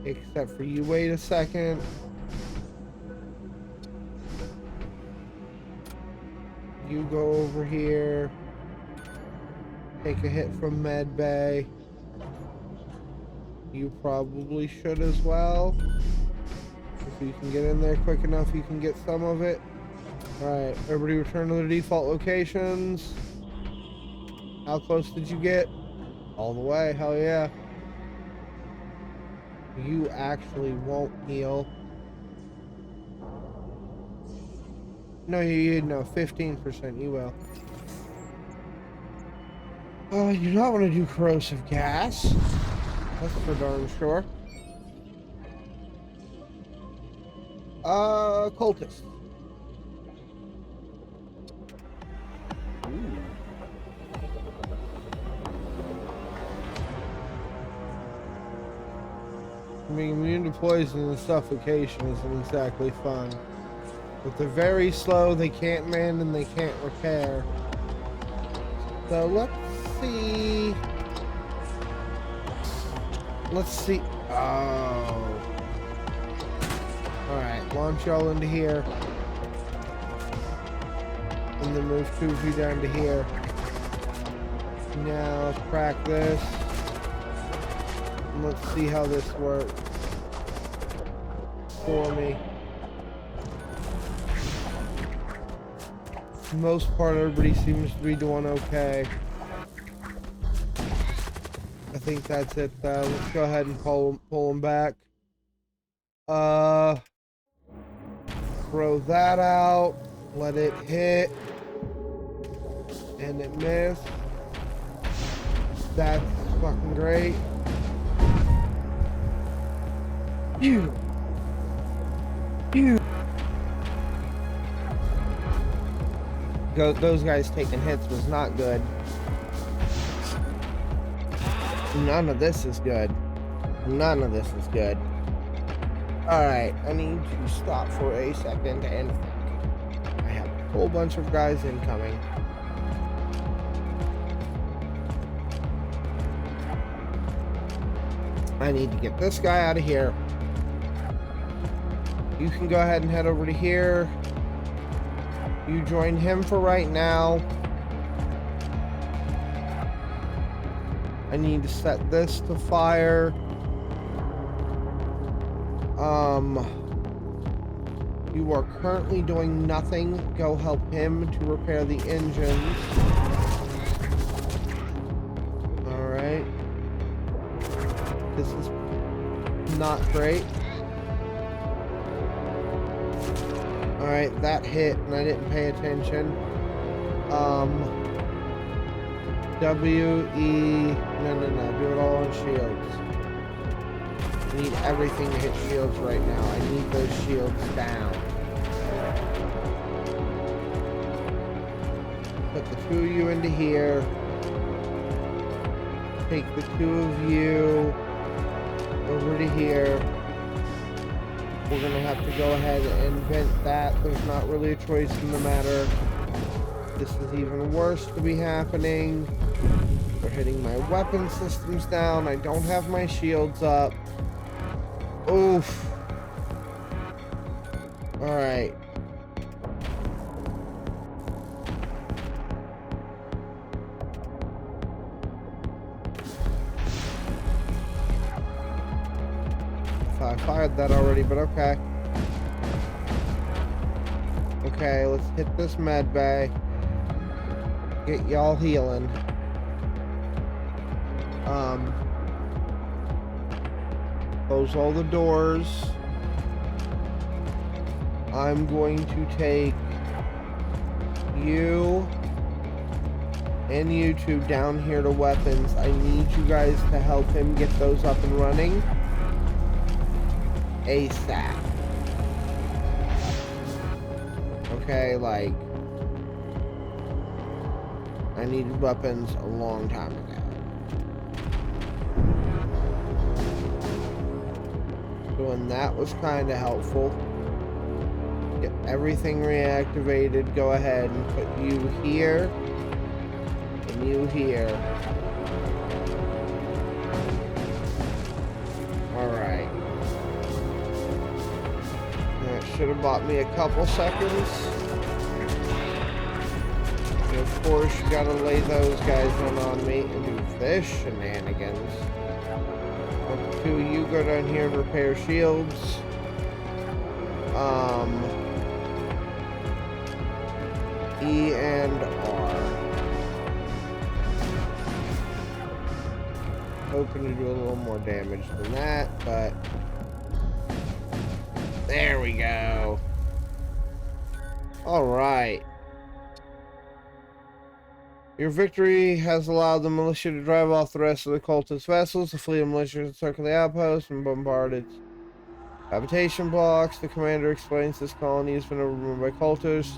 except for you. Wait a second. You go over here. Take a hit from Med Bay. You probably should as well. If you can get in there quick enough, you can get some of it. Alright, everybody return to their default locations. How close did you get? All the way, hell yeah. You actually won't heal. No, you know, 15%, you will. You don't want to do corrosive gas. That's for darn sure. Cultist. Ooh. Being immune to poison and suffocation isn't exactly fun. But they're very slow, they can't mend, and they can't repair. So let's see. Let's see. Oh. Alright, launch y'all into here. And then move 2 of you down to here. Now crack this. And let's see how this works for me. For the most part, everybody seems to be doing okay. I think that's it though. Let's go ahead and pull them back. Throw that out. Let it hit. And it missed. That's fucking great. Phew. Phew. Those guys taking hits was not good. None of this is good. None of this is good. Alright, I need to stop for a second and I have a whole bunch of guys incoming. I need to get this guy out of here. You can go ahead and head over to here. You join him for right now. I need to set this to fire. You are currently doing nothing. Go help him to repair the engines. Alright. This is not great. Alright, that hit and I didn't pay attention. W, E, no, do it all on shields. I need everything to hit shields right now. I need those shields down. Put the two of you into here. Take the two of you over to here. We're gonna have to go ahead and vent that. There's not really a choice in the matter. This is even worse to be happening. They're hitting my weapon systems down. I don't have my shields up. Oof. Alright. I fired that already, but okay. Okay, let's hit this med bay. Get y'all healing. Close all the doors. I'm going to take you and you two down here to weapons. I need you guys to help him get those up and running ASAP. Okay, like, I needed weapons a long time ago. Doing that was kind of helpful. Get everything reactivated. Go ahead and put you here and you here. Alright. That should have bought me a couple seconds. And of course, you gotta lay those guys in on me and do this shenanigans. The two of you go down here and repair shields. E and R. Hoping to do a little more damage than that, but there we go. Alright. Your victory has allowed the militia to drive off the rest of the cultist vessels. The fleet of militia encircle the outpost and bombard its habitation blocks. The commander explains this colony has been overrun by cultists.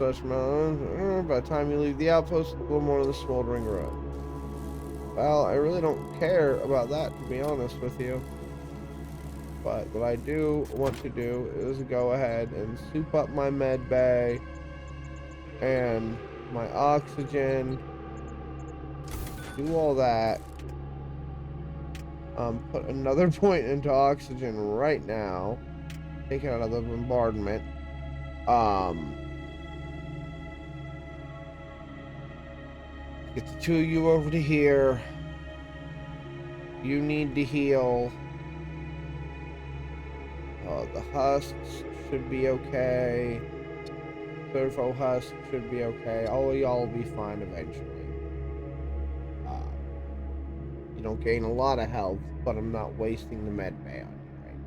By the time you leave the outpost, it's a little more of the smoldering ruin. Well, I really don't care about that, to be honest with you. But what I do want to do is go ahead and soup up my med bay and my oxygen. Do all that. Put another point into oxygen right now. Take it out of the bombardment. Get the two of you over to here. You need to heal. The husks should be okay. Servo husk should be okay. All of y'all will be fine eventually. You don't gain a lot of health, but I'm not wasting the med bay on you right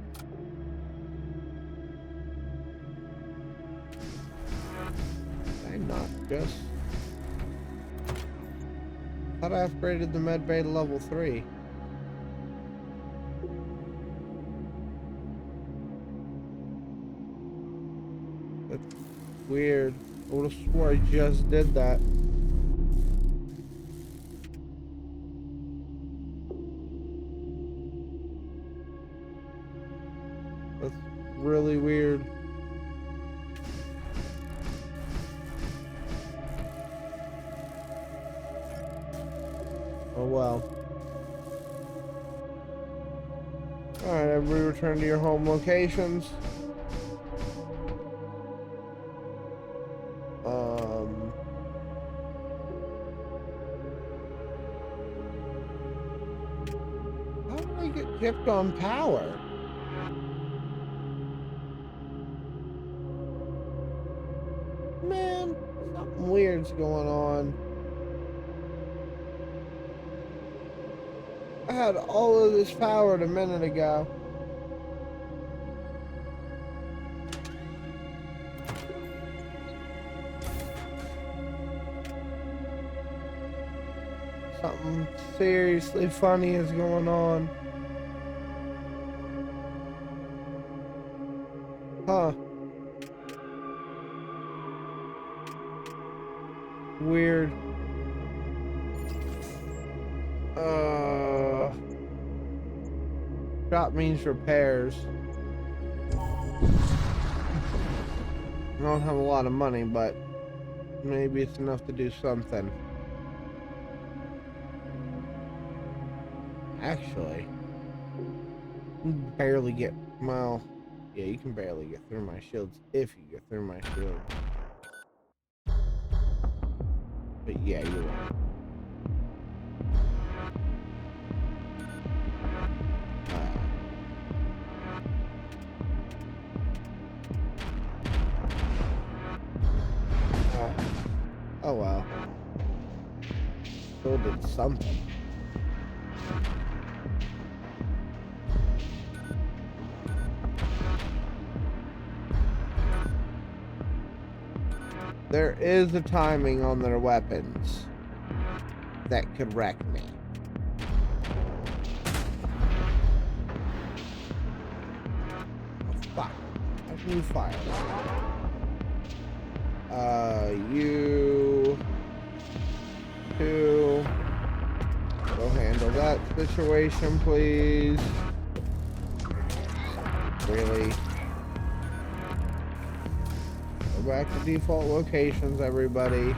now. I'm not just... I thought I upgraded the med bay to level 3. That's weird. I would have swore I just did that. That's really weird. Oh well. Alright, everybody return to your home locations. How did I get chipped on power? Man, something weird's going on. I had all of this power a minute ago. Something seriously funny is going on. Huh. Weird. Shop means repairs. I don't have a lot of money, but maybe it's enough to do something. Actually, you barely get, well, yeah, you can barely get through my shields if you get through my shield. But yeah, you're right. Oh well. Still did something. There is a timing on their weapons that could wreck me. Oh, fuck. How can you fire? You two go handle that situation, please. Really? Go back to default locations, everybody.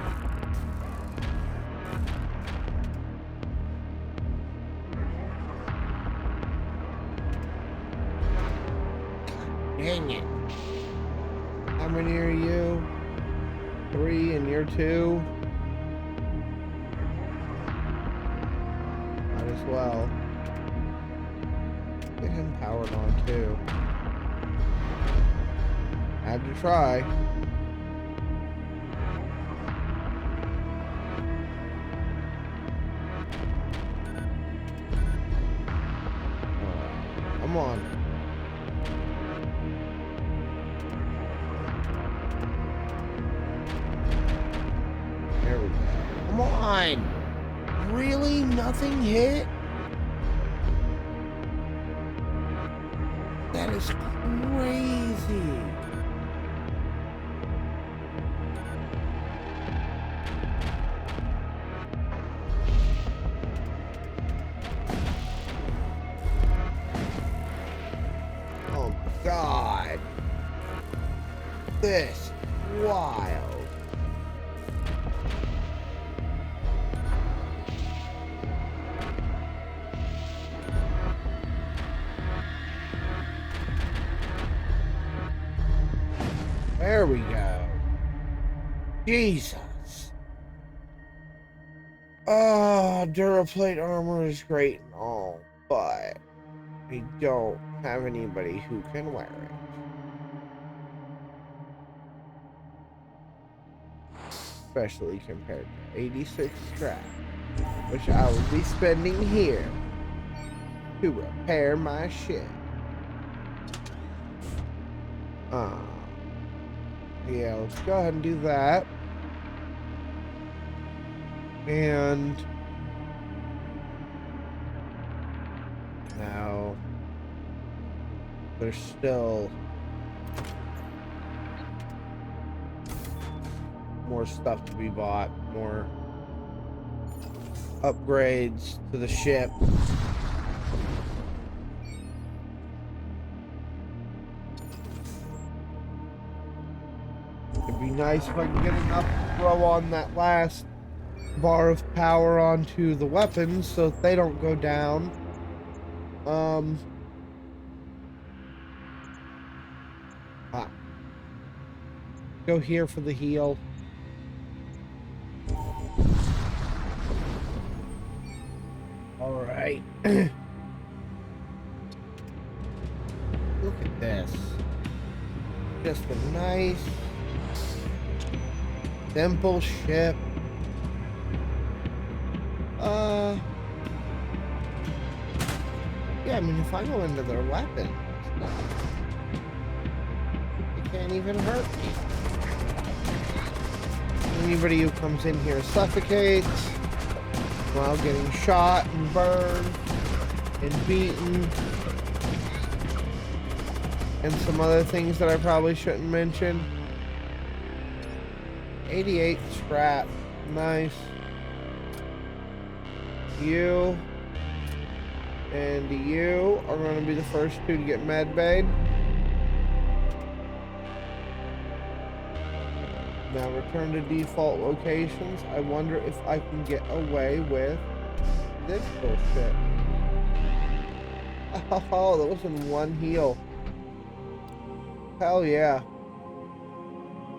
Dang it. How many are you? 3 and you're 2? Might as well. Get him powered on too. Had to try. Come on. There we go. Come on. Really? Nothing hit? That is crazy. Oh God. This is wild. There we go. Jesus. Oh, Duraplate armor is great and all, but I don't have anybody who can wear it. Especially compared to 86 scrap, which I will be spending here to repair my ship. Yeah, let's go ahead and do that. And now there's still more stuff to be bought, more upgrades to the ship. It'd be nice if I can get enough to throw on that last bar of power onto the weapons so that they don't go down. Go here for the heal. Alright. Look at this. Just a nice, simple ship. Yeah, I mean, if I go into their weapons, they can't even hurt me. Anybody who comes in here suffocates. while getting shot and burned and beaten. And some other things that I probably shouldn't mention. 88 scrap. Nice. You and you are going to be the first two to get medbayed. Now return to default locations. I wonder if I can get away with this bullshit. Oh, that was in one heal. Hell yeah.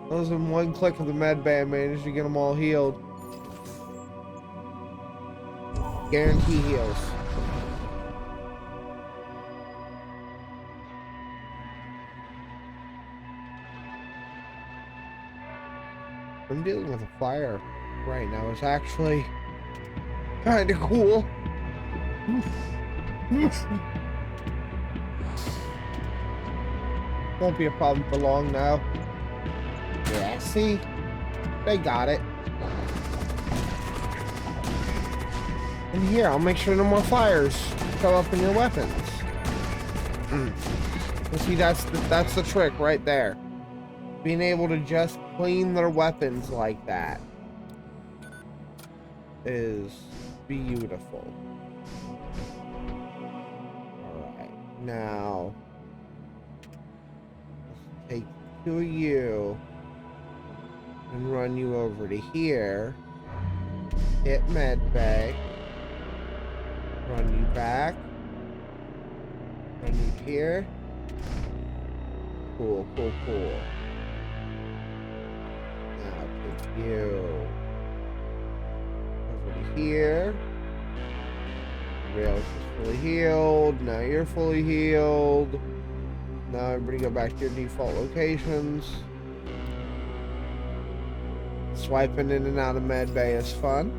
That was in one click of the medbay. I managed to get them all healed. Guarantee heals. I'm dealing with a fire right now. It's actually kind of cool. Won't be a problem for long now. Yeah, see? They got it. And here, I'll make sure no more fires show up in your weapons. You see, that's the trick right there. Being able to just clean their weapons like that is beautiful. Alright, now let's take two of you and run you over to here. Hit medbay. Run you back. Run you here. Cool, cool, cool. You over to here. Rails is fully healed. Now you're fully healed. Now everybody go back to your default locations. Swiping in and out of medbay is fun.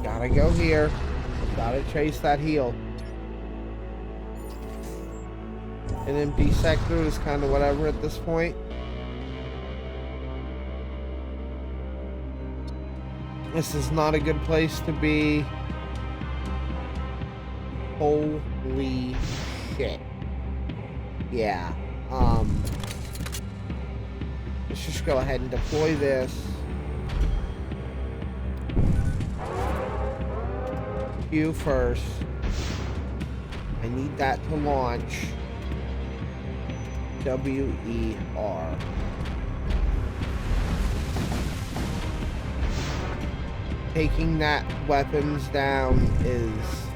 Gotta go here. Gotta chase that heal. An empty sector is kind of whatever at this point. This is not a good place to be. Holy shit. Yeah. Let's just go ahead and deploy this. You first. I need that to launch. WER. Taking that weapons down is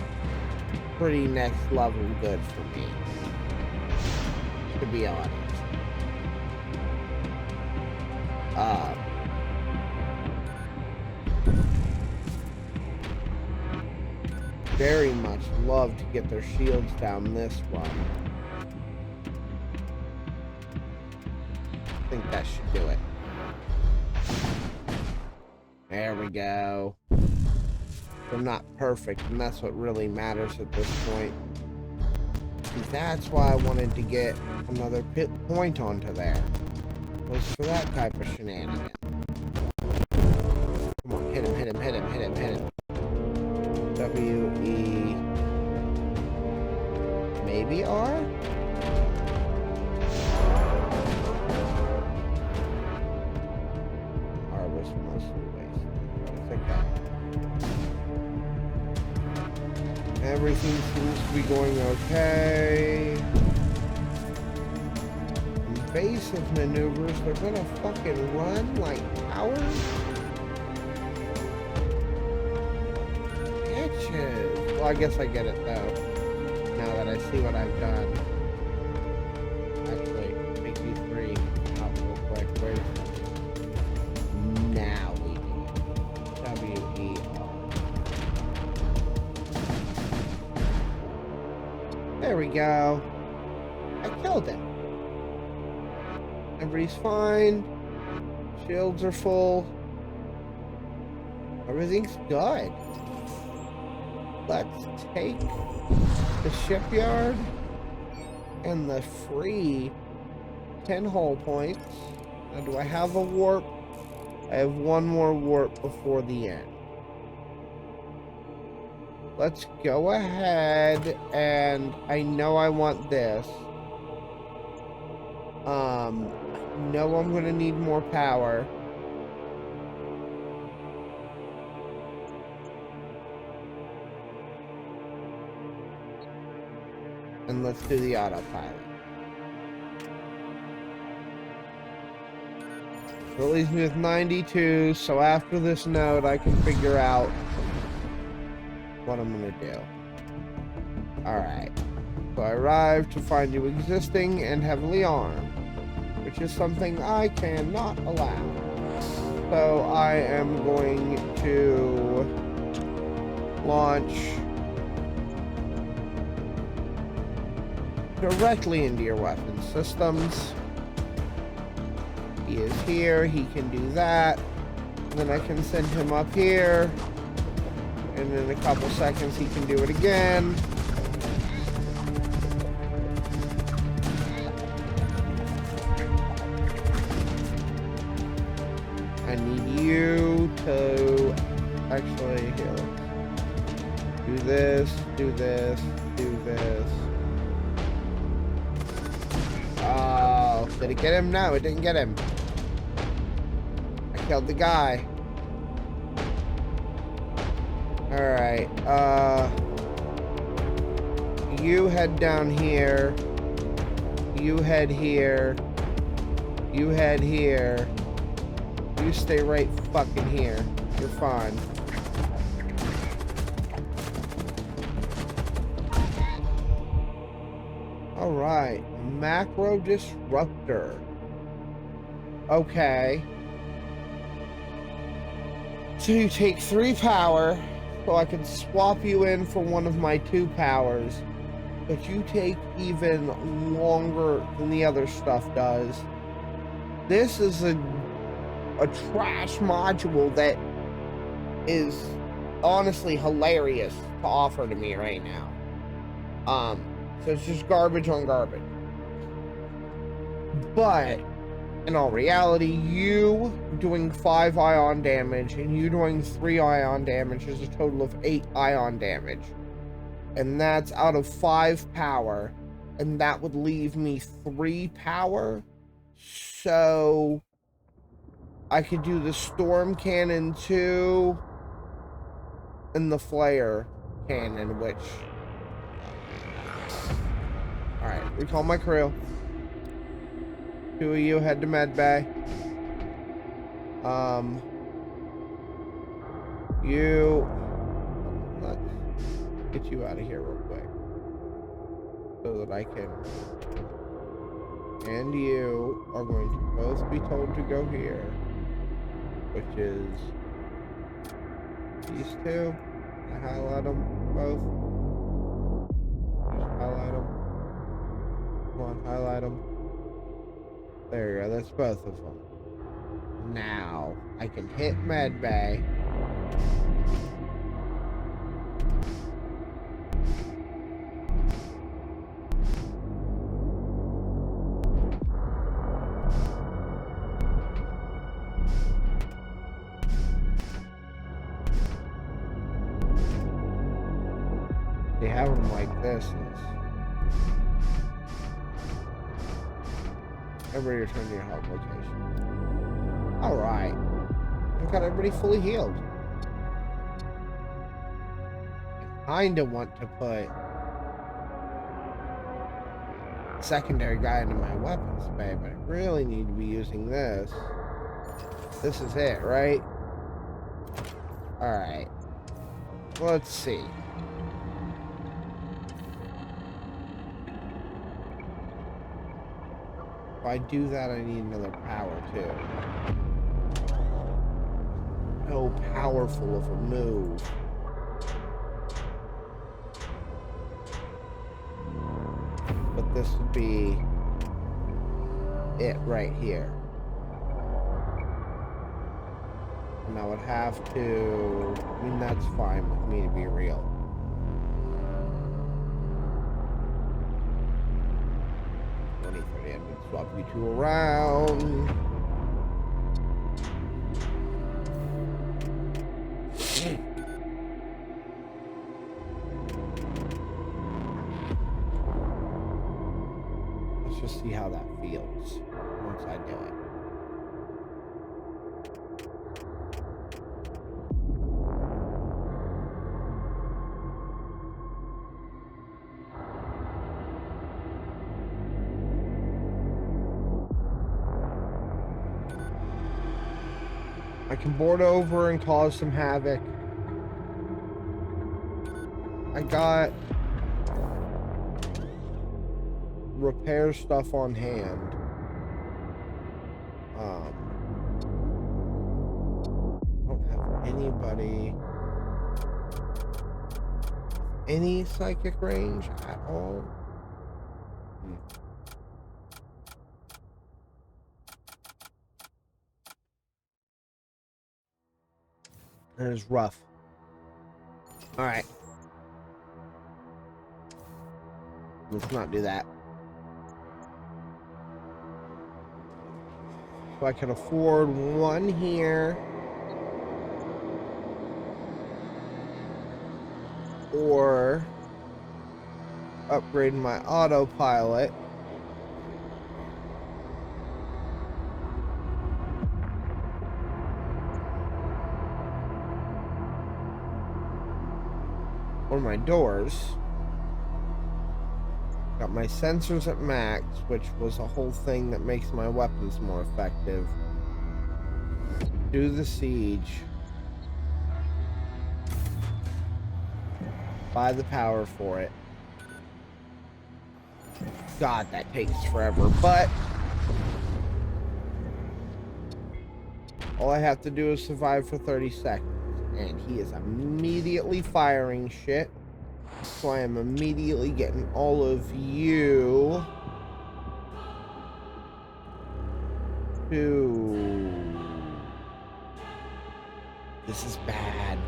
pretty next level good for me, to be honest. Very much love to get their shields down this run. I think that should do it. There we go. They're not perfect, and that's what really matters at this point. That's why I wanted to get another pit point onto there. Was for that type of shenanigan. Come on, hit him, hit him, hit him, hit him, hit him. W-E... Maybe R? Everything seems to be going okay. Invasive maneuvers, they're gonna fucking run like cowards. Bitches. Well, I guess I get it though. Now that I see what I've done. Actually, make these three out real quick. Where's now we do it. W-E-R. There we go. I killed him. Everybody's fine. Shields are full. Everything's good. Let's take the shipyard and the free 10 hull points. Now, do I have a warp? I have one more warp before the end. let's go ahead and I know I want this. No, I'm gonna need more power. And let's do the autopilot. So it leaves me with 92, so after this node I can figure out what I'm gonna do. Alright. So I arrived to find you existing and heavily armed, which is something I cannot allow. So I am going to launch directly into your weapon systems. He is here, he can do that. And then I can send him up here. And in a couple seconds he can do it again. I need you to actually heal. Do this, do this, do this. Oh, did it get him? No, it didn't get him. I killed the guy. Alright, you head down here. You head here. You head here. You stay right fucking here. You're fine. Alright, macro disruptor. Okay. So you take 3 power, so I can swap you in for one of my 2 powers. But you take even longer than the other stuff does. This is a trash module that is honestly hilarious to offer to me right now. So it's just garbage on garbage. But in all reality, you doing 5 ion damage and you doing 3 ion damage is a total of 8 ion damage. And that's out of 5 power. And that would leave me 3 power. So I could do the storm cannon too. And the flare cannon, which... Alright, recall my crew. 2 of you head to med bay. Let's get you out of here real quick. So that I can... And you are going to both be told to go here. Which is... these 2. I highlight them both. Just highlight them. Come on, highlight them. There you go, that's both of them. Now, I can hit med bay. They have them like this. Everybody return to your help location. Alright. I've got everybody fully healed. I kinda want to put a secondary guy into my weapons bay, but I really need to be using this. This is it, right? Alright. Let's see. If I do that, I need another power, too. So powerful of a move. But this would be it right here. And I would have to... I mean, that's fine with me, to be real. Swap you 2 around. just see how that feels once I do it. I can board over and cause some havoc. I got repair stuff on hand. I don't have anybody any psychic range at all. That is rough. All right. Let's not do that. So I can afford one here. Or upgrade my autopilot. Or my doors. Got my sensors at max, which was a whole thing that makes my weapons more effective. Do the siege. Buy the power for it. God, that takes forever, but all I have to do is survive for 30 seconds. And he is immediately firing shit. So I am immediately getting all of you to... This is bad.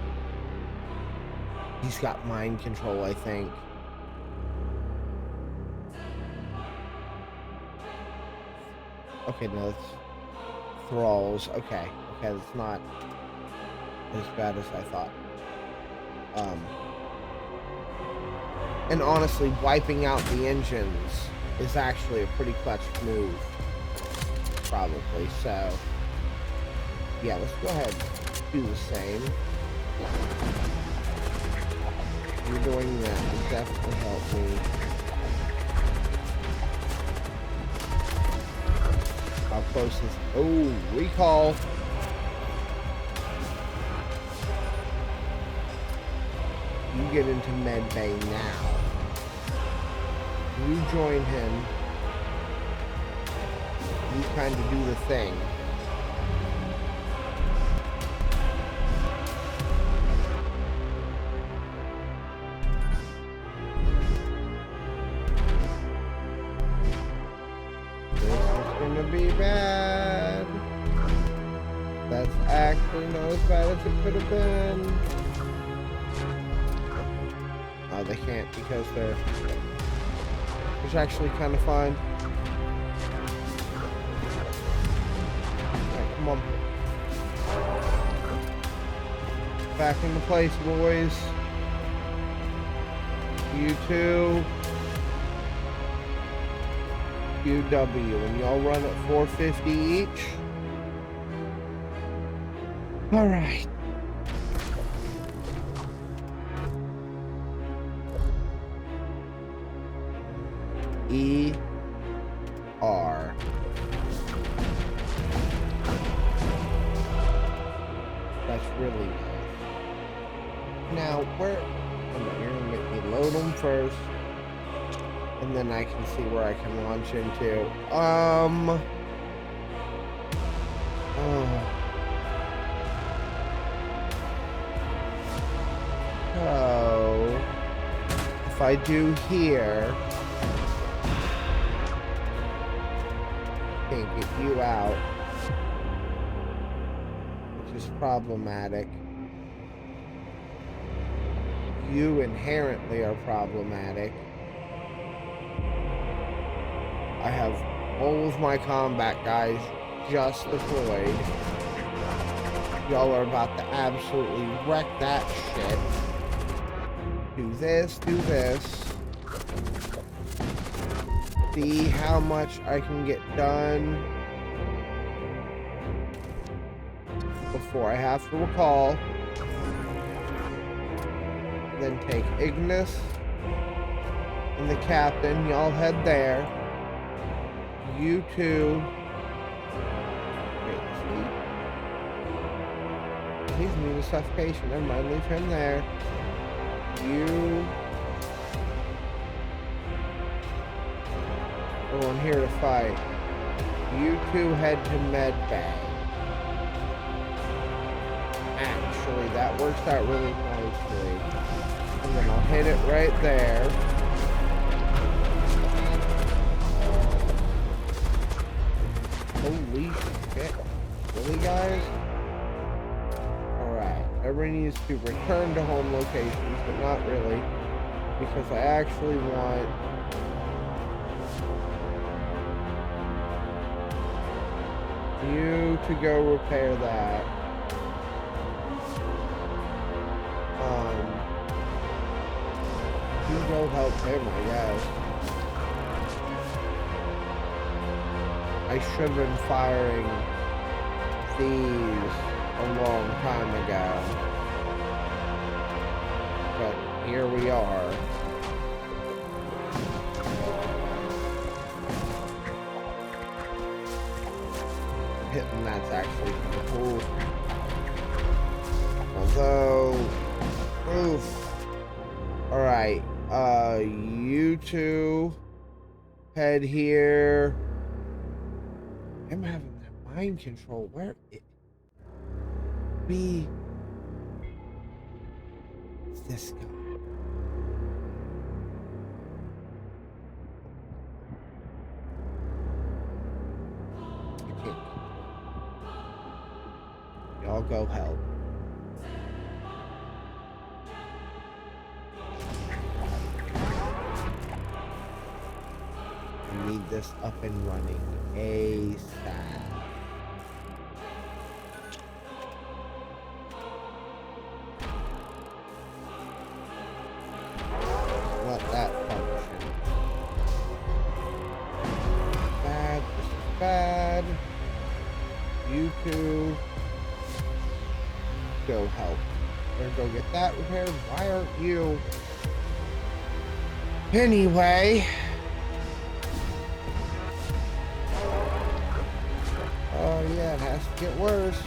He's got mind control, I think. Okay, no, it's thralls. Okay, it's not as bad as I thought. And honestly, wiping out the engines is actually a pretty clutch move. Probably, so... Yeah, let's go ahead and do the same. You're doing that will definitely help me. How close is... Oh, recall! You get into med bay now. You join him. You kind of do the thing. This is gonna be bad. That's actually not as bad as it could have been. Oh, they can't because they're... Which is actually kind of fine. Alright, come on. Back into place, boys. You two. UW. And y'all run at 450 each. Alright. ER. That's really nice. Now, where... You're gonna make me load them first. And then I can see where I can launch into. Oh. So... If I do here... Can't get you out, which is problematic. You inherently are problematic. I have all of my combat guys just deployed. Y'all are about to absolutely wreck that shit. Do this, do this. see how much I can get done before I have to recall. Then take Ignis and the captain. Y'all head there. You two. Wait, he's immune to suffocation. Never mind, leave him there. You are on here to fight. You two head to medbay. Actually, that works out really nicely. And then I'll hit it right there. Holy shit. Really, guys? Alright. Everybody needs to return to home locations, but not really. Because I actually want... you to go repair that. You go help him, I guess. I should have been firing these a long time ago. But here we are. Hitting that's actually kind of cool. Although, oof. Alright, you two head here. I'm having that mind control. Where it be? It's this guy. I can't. Y'all go help. Need this up and running ASAP. Let that function. Bad, this is bad. You two go help. Or go get that repaired. Why aren't you? Anyway. Oh yeah, it has to get worse.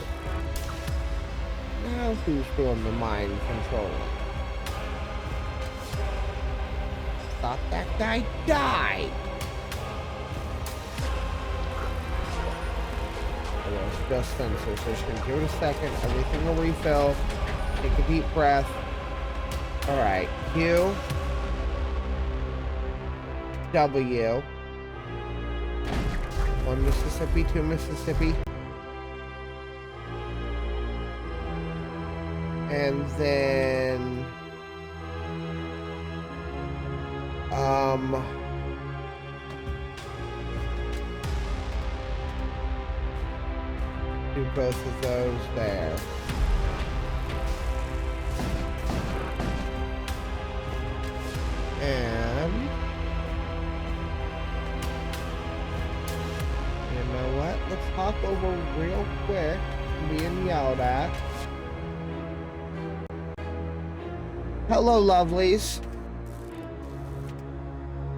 Now who's doing the mind control? Thought that guy died. Well, it's just sensors, so just gonna give it a second. Everything will refill. Take a deep breath. Alright, Q. W. 1 Mississippi, 2 Mississippi. And then... do both of those there. And... you know what? Let's hop over real quick. Being yelled at. Hello, lovelies.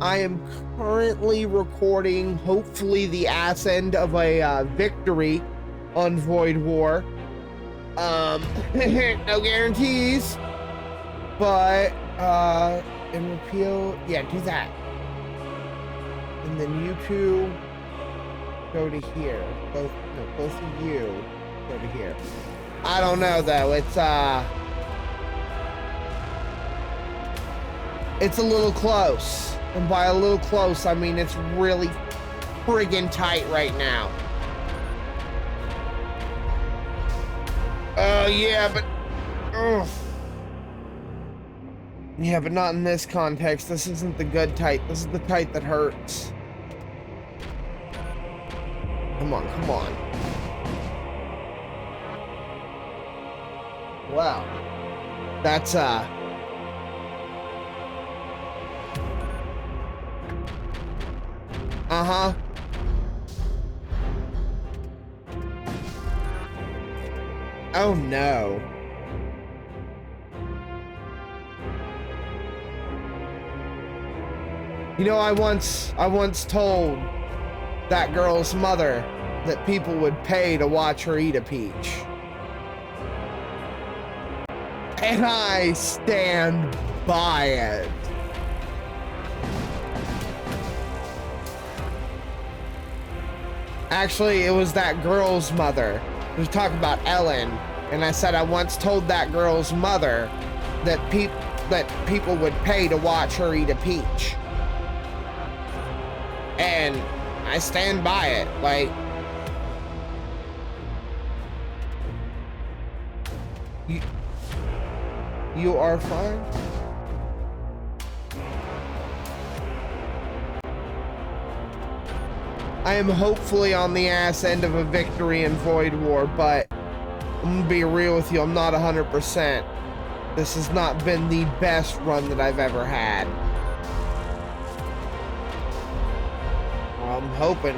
I am currently recording, hopefully, the ass end of a victory on Void War. No guarantees. But, and repeal, yeah, do that. And then you two go to here. Both of you go to here. I don't know, though. It's a little close. And by a little close, I mean it's really friggin' tight right now. Oh, yeah, but... ugh. Yeah, but not in this context. This isn't the good tight. This is the tight that hurts. Come on, come on. Wow. That's, Uh-huh. Oh no. You know, I once told that girl's mother that people would pay to watch her eat a peach. And I stand by it. Actually, it was that girl's mother. We were talking about Ellen, and I said I once told that girl's mother that people would pay to watch her eat a peach. And I stand by it. Like, you are fine. I am hopefully on the ass end of a victory in Void War, but I'm gonna be real with you, I'm not 100%. This has not been the best run that I've ever had. I'm hoping.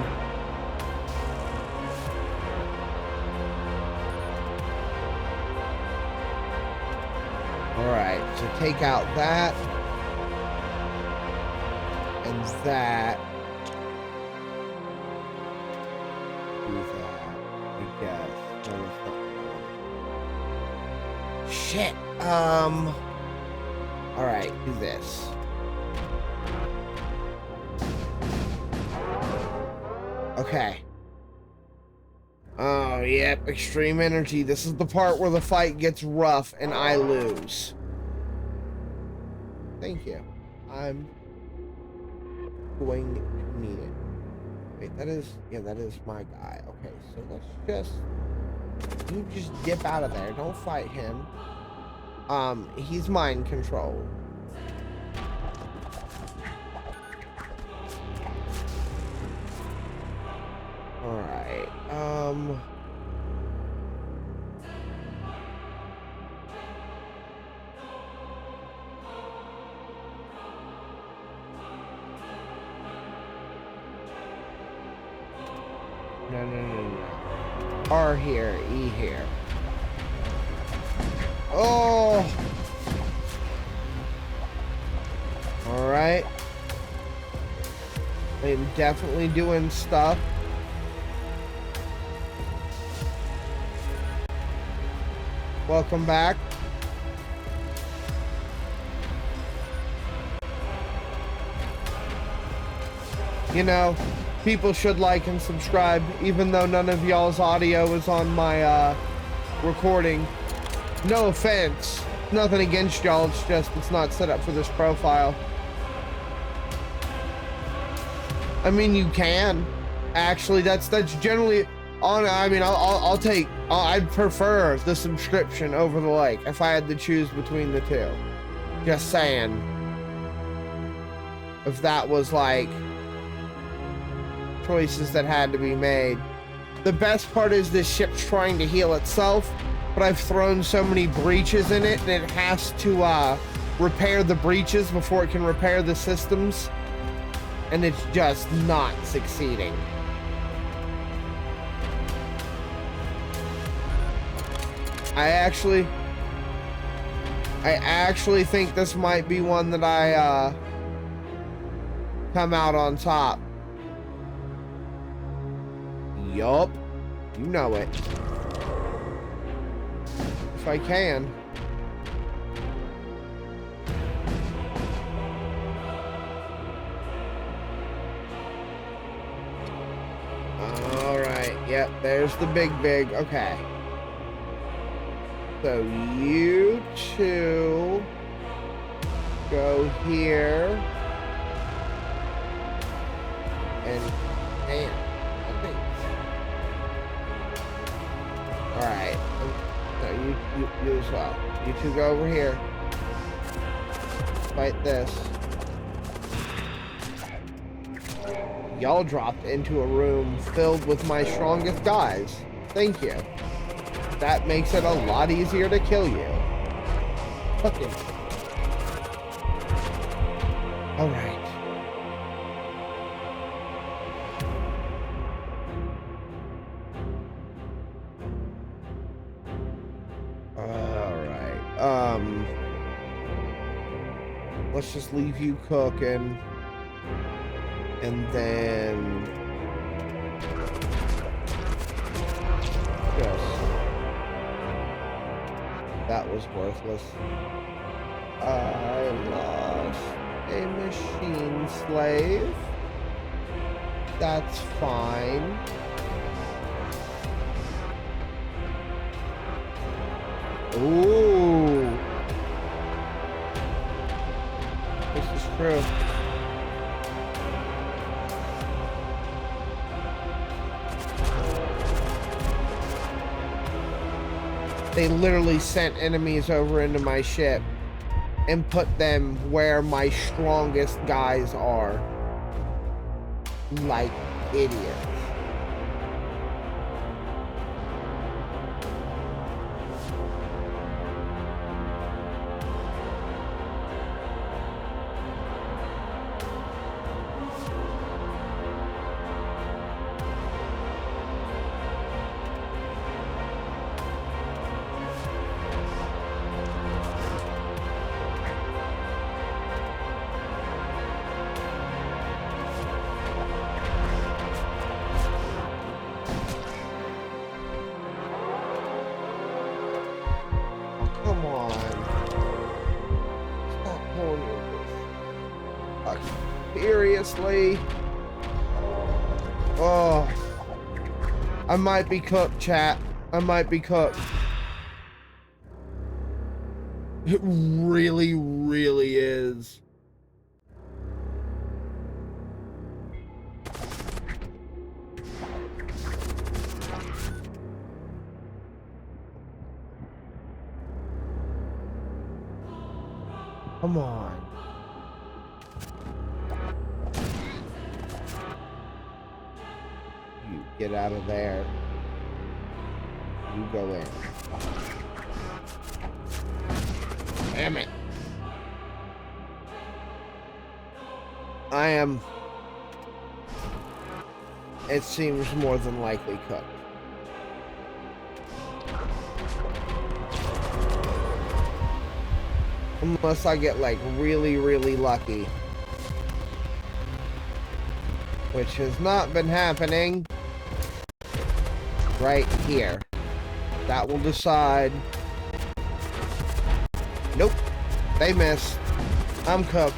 Alright, so take out that. And that. Do that, I guess. No, it's not. Shit. Alright, do this. Okay. Oh, yep, extreme energy. This is the part where the fight gets rough and I lose. Thank you. I'm going to need it. Wait, that is my guy. Okay, so let's you just dip out of there. Don't fight him. He's mind controlled. Alright, No. R here, E here. Oh! Alright. I'm definitely doing stuff. Welcome back. You know, people should like and subscribe, even though none of y'all's audio is on my recording. No offense. Nothing against y'all, it's just it's not set up for this profile. I mean, you can. Actually, that's generally on. I mean, I'd prefer the subscription over the like if I had to choose between the two. Just saying. If that was like choices that had to be made. The best part is this ship's trying to heal itself, but I've thrown so many breaches in it that it has to repair the breaches before it can repair the systems, and it's just not succeeding. I actually think this might be one that I come out on top. Yup. You know it. If I can. Alright, yep, there's the big. Okay. So you two go here. And damn. Alright. No, you as well. You two go over here. Fight this. Y'all dropped into a room filled with my strongest guys. Thank you. That makes it a lot easier to kill you. Fucking. Alright. let's just leave you cooking. And then just, that was worthless. I lost a machine slave. That's fine. Ooh. This is true. They literally sent enemies over into my ship and put them where my strongest guys are. Like idiots. Come on. Stop pulling your seriously? Oh. I might be cooked, chat. I might be cooked. It really, really is. Come on. You get out of there. You go in. Damn it. I am, it seems, more than likely cooked. Unless I get, like, really, really lucky. Which has not been happening. Right here. That will decide. Nope. They missed. I'm cooked.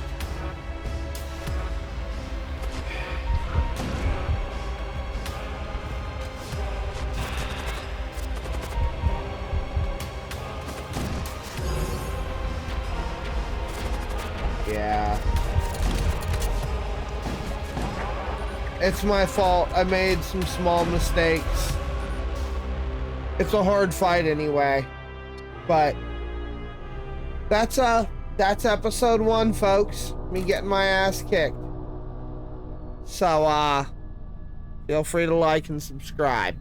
Yeah. It's my fault. I made some small mistakes. It's a hard fight anyway. But that's episode 1, folks. Me getting my ass kicked. So feel free to like and subscribe.